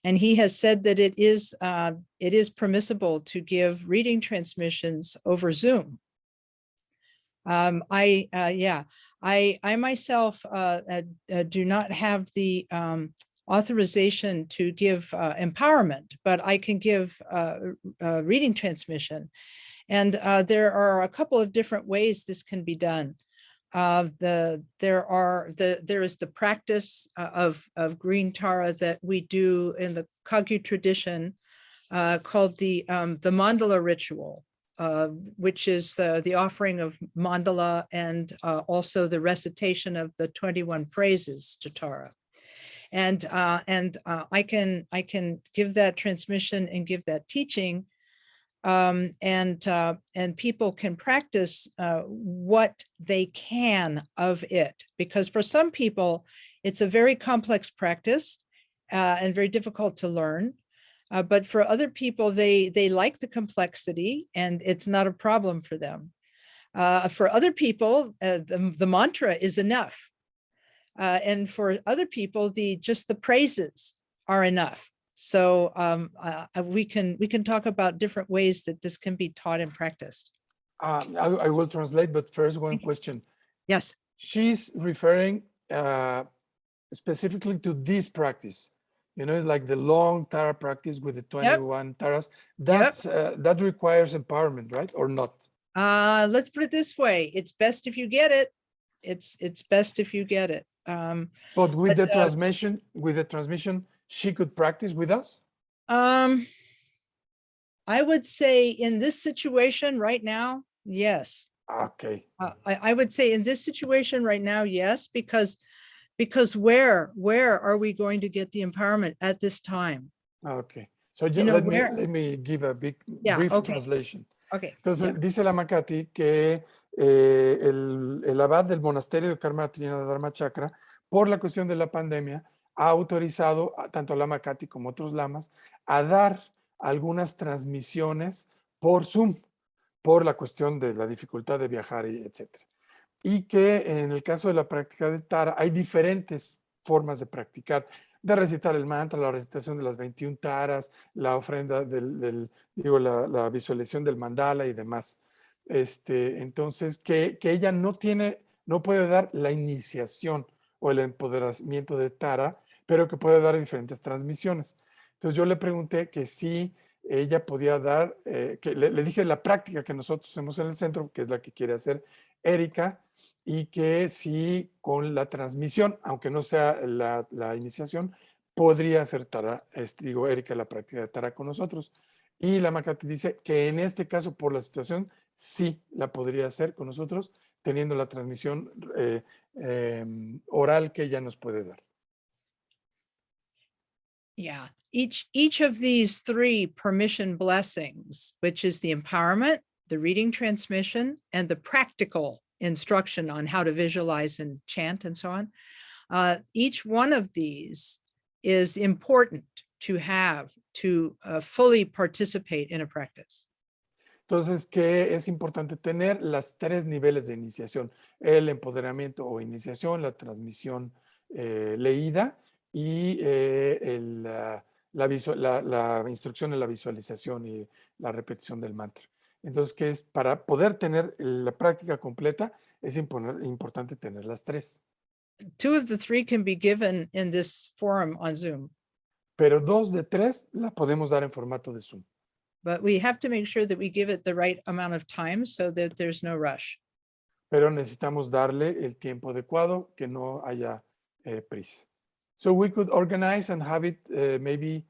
and he has said that it is permissible to give reading transmissions over Zoom. I myself do not have the authorization to give empowerment, but I can give reading transmission. And there are a couple of different ways this can be done. There is the practice of green Tara that we do in the Kagyu tradition called the mandala ritual, which is the offering of mandala and also the recitation of the 21 praises to Tara. And I can give that transmission and give that teaching, and people can practice what they can of it, because for some people it's a very complex practice and very difficult to learn, but for other people they like the complexity and it's not a problem for them. For other people the mantra is enough, and for other people just the praises are enough. So we can talk about different ways that this can be taught and practiced. I will translate, but first one question. Yes. She's referring specifically to this practice. You know, it's like the long Tara practice with the 21 Taras. That's that requires empowerment, right? Or not? Let's put it this way. It's best if you get it. It's best if you get it. But with the transmission, she could practice with us? I would say in this situation right now, yes. Okay. I would say in this situation right now, yes, because where are we going to get the empowerment at this time? Okay. So let me give a brief translation. Okay. Entonces, dice Lama Kathy que el abad del monasterio de Karmatriana Dharmachakra, por la cuestión de la pandemia, ha autorizado tanto a Lama Kathy como otros lamas a dar algunas transmisiones por Zoom, por la cuestión de la dificultad de viajar, y etcétera. Y que en el caso de la práctica de Tara hay diferentes formas de practicar, de recitar el mantra, la recitación de las 21 taras, la ofrenda la visualización del mandala y demás. Entonces, que ella no puede dar la iniciación o el empoderamiento de Tara, pero que puede dar diferentes transmisiones. Entonces yo le pregunté que si ella podía dar, que le dije la práctica que nosotros hacemos en el centro, que es la que quiere hacer Erika, y que sí con la transmisión, aunque no sea la iniciación, podría hacer Tara, Erika, la práctica de Tara con nosotros. Y Lama Kathy dice que en este caso, por la situación, sí la podría hacer con nosotros, teniendo la transmisión oral que ella nos puede dar. Yeah, each of these 3 permission blessings, which is the empowerment, the reading transmission, and the practical instruction on how to visualize and chant and so on. Each one of these is important to have to fully participate in a practice. Entonces, que es importante tener las 3 niveles de iniciación: el empoderamiento o iniciación, la transmisión leída y la instrucción en la visualización y la repetición del mantra. Entonces, que es para poder tener la práctica completa, es importante tener las 3. 2 of the 3 can be given in this forum on Zoom. Pero 2 de 3 la podemos dar en formato de Zoom. But we have to make sure that we give it the right amount of time so that there's no rush. Pero necesitamos darle el tiempo adecuado, que no haya prisa. So we could organize and have it maybe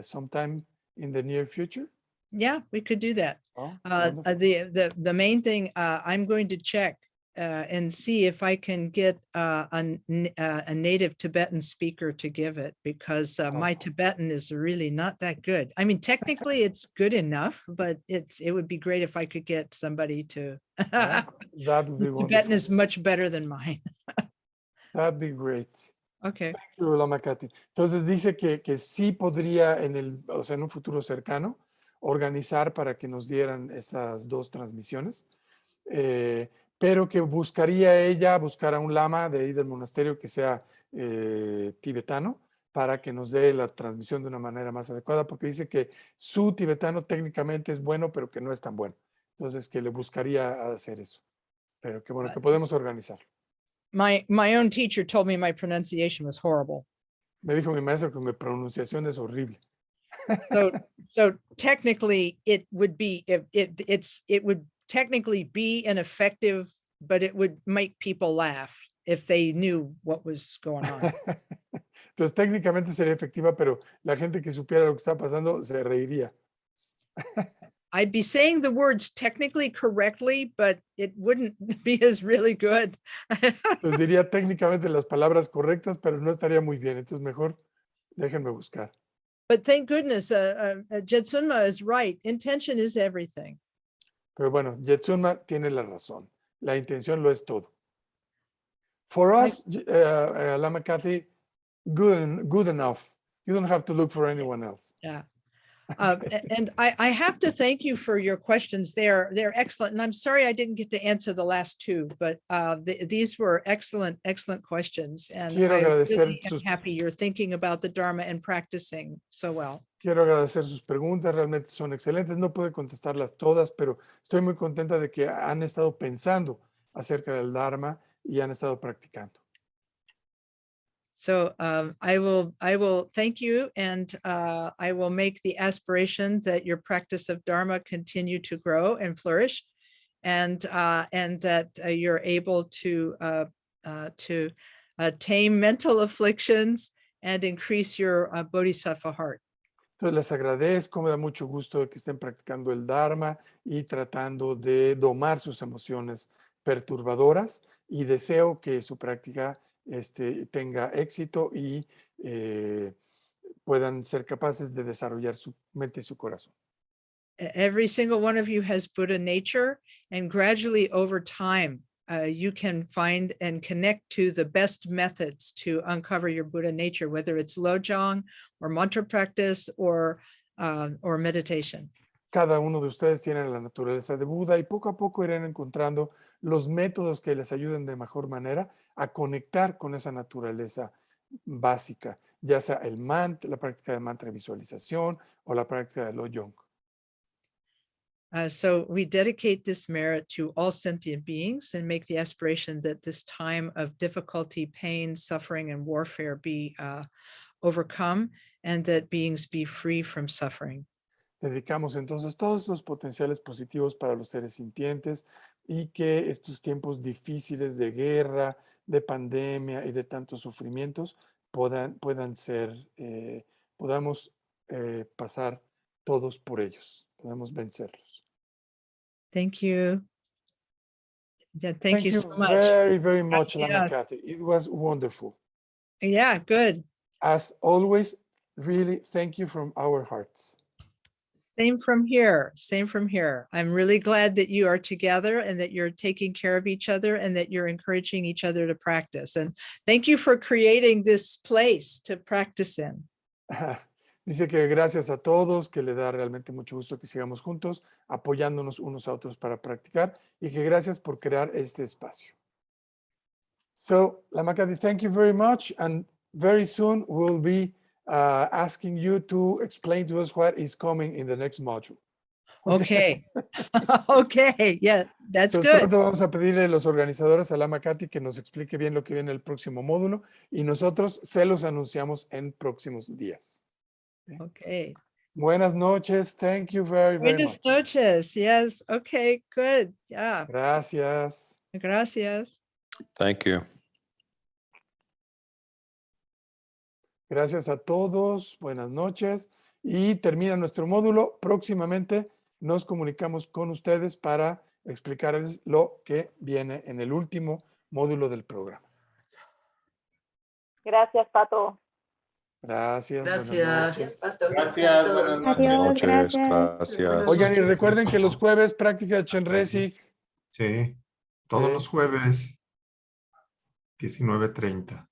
sometime in the near future. Yeah, we could do that. Oh, The main thing, I'm going to check and see if I can get a native Tibetan speaker to give it, because my Tibetan is really not that good. I mean, technically it's good enough, but it would be great if I could get somebody to. That would be wonderful. Tibetan is much better than mine. That'd be great. Okay. Thank you, Lama Kathy. Entonces dice que sí podría en un futuro cercano organizar para que nos dieran esas 2 transmisiones, pero que buscar a un lama de ahí del monasterio que sea tibetano para que nos dé la transmisión de una manera más adecuada, porque dice que su tibetano técnicamente es bueno, pero que no es tan bueno. Entonces, que le buscaría hacer eso. Pero que bueno, que podemos organizar. My own teacher told me my pronunciation was horrible. Me dijo mi maestro que mi pronunciación es horrible. So technically it would be, it would technically be ineffective, but it would make people laugh if they knew what was going on. Entonces técnicamente sería efectiva, pero la gente que supiera lo que está pasando se reiría. I'd be saying the words technically correctly, but it wouldn't be as really good. Entonces diría técnicamente las palabras correctas, pero no estaría muy bien. Entonces mejor déjenme buscar. But thank goodness, Jetsunma is right. Intention is everything. Pero bueno, Jetsunma tiene la razón. La intención lo es todo. For us, Lama Kathy, good enough. You don't have to look for anyone else. Yeah. And I have to thank you for your questions. They're excellent. And I'm sorry I didn't get to answer the last 2, but these were excellent questions. And Quiero I agradecer really am happy you're thinking about the Dharma and practicing so well. Quiero agradecer sus preguntas, realmente son excelentes. No puedo contestarlas todas, pero estoy muy contenta de que han estado pensando acerca del Dharma y han estado practicando. So I will thank you, and I will make the aspiration that your practice of Dharma continue to grow and flourish, and that you're able to tame mental afflictions and increase your bodhisattva heart. Entonces les agradezco, me da mucho gusto que estén practicando el Dharma y tratando de domar sus emociones perturbadoras, y deseo que su práctica tenga éxito y puedan ser capaces de desarrollar su mente y su corazón. Every single one of you has Buddha nature, and gradually over time, you can find and connect to the best methods to uncover your Buddha nature, whether it's lojong or mantra practice or meditation. cada uno de ustedes tiene la naturaleza de Buda y poco a poco irán encontrando los métodos que les ayuden de mejor manera a conectar con esa naturaleza básica, ya sea el mantra, la práctica de mantra de visualización o la práctica de Lojong. So we dedicate this merit to all sentient beings and make the aspiration that this time of difficulty, pain, suffering, and warfare be overcome, and that beings be free from suffering. Dedicamos entonces todos esos potenciales positivos para los seres sintientes y que estos tiempos difíciles de guerra, de pandemia y de tantos sufrimientos podamos pasar todos por ellos, podamos vencerlos. Thank you. Yeah, thank you so much. Very, very much, Lama Gracias. Kathy. It was wonderful. Yeah, good. As always, really thank you from our hearts. Same from here. Same from here. I'm really glad that you are together and that you're taking care of each other and that you're encouraging each other to practice. And thank you for creating this place to practice in. Dice que gracias a todos, que le da realmente mucho gusto que sigamos juntos, apoyándonos unos a otros para practicar y que gracias por crear este espacio. So, Lama Kathy, thank you very much. And very soon we'll be asking you to explain to us what is coming in the next module. Okay. Okay. Yeah, that's Entonces, good. pronto vamos a pedirle a los organizadores a Lama Kathy que nos explique bien lo que viene en el próximo módulo y nosotros se los anunciamos en próximos días. Okay. Buenas noches. Thank you very, very Buenas much. noches. Yes. Okay, good. Yeah. Gracias. Gracias. Thank you. Gracias a todos. Buenas noches. Y termina nuestro módulo. Próximamente nos comunicamos con ustedes para explicarles lo que viene en el último módulo del programa. Gracias, Pato. Gracias. Buenas Gracias, noches. Pato. Gracias, buenas noches. Adiós, Noches, gracias. gracias. Oigan, y recuerden que los jueves práctica de Chenrezig. Sí, todos Sí. los jueves, 19:30.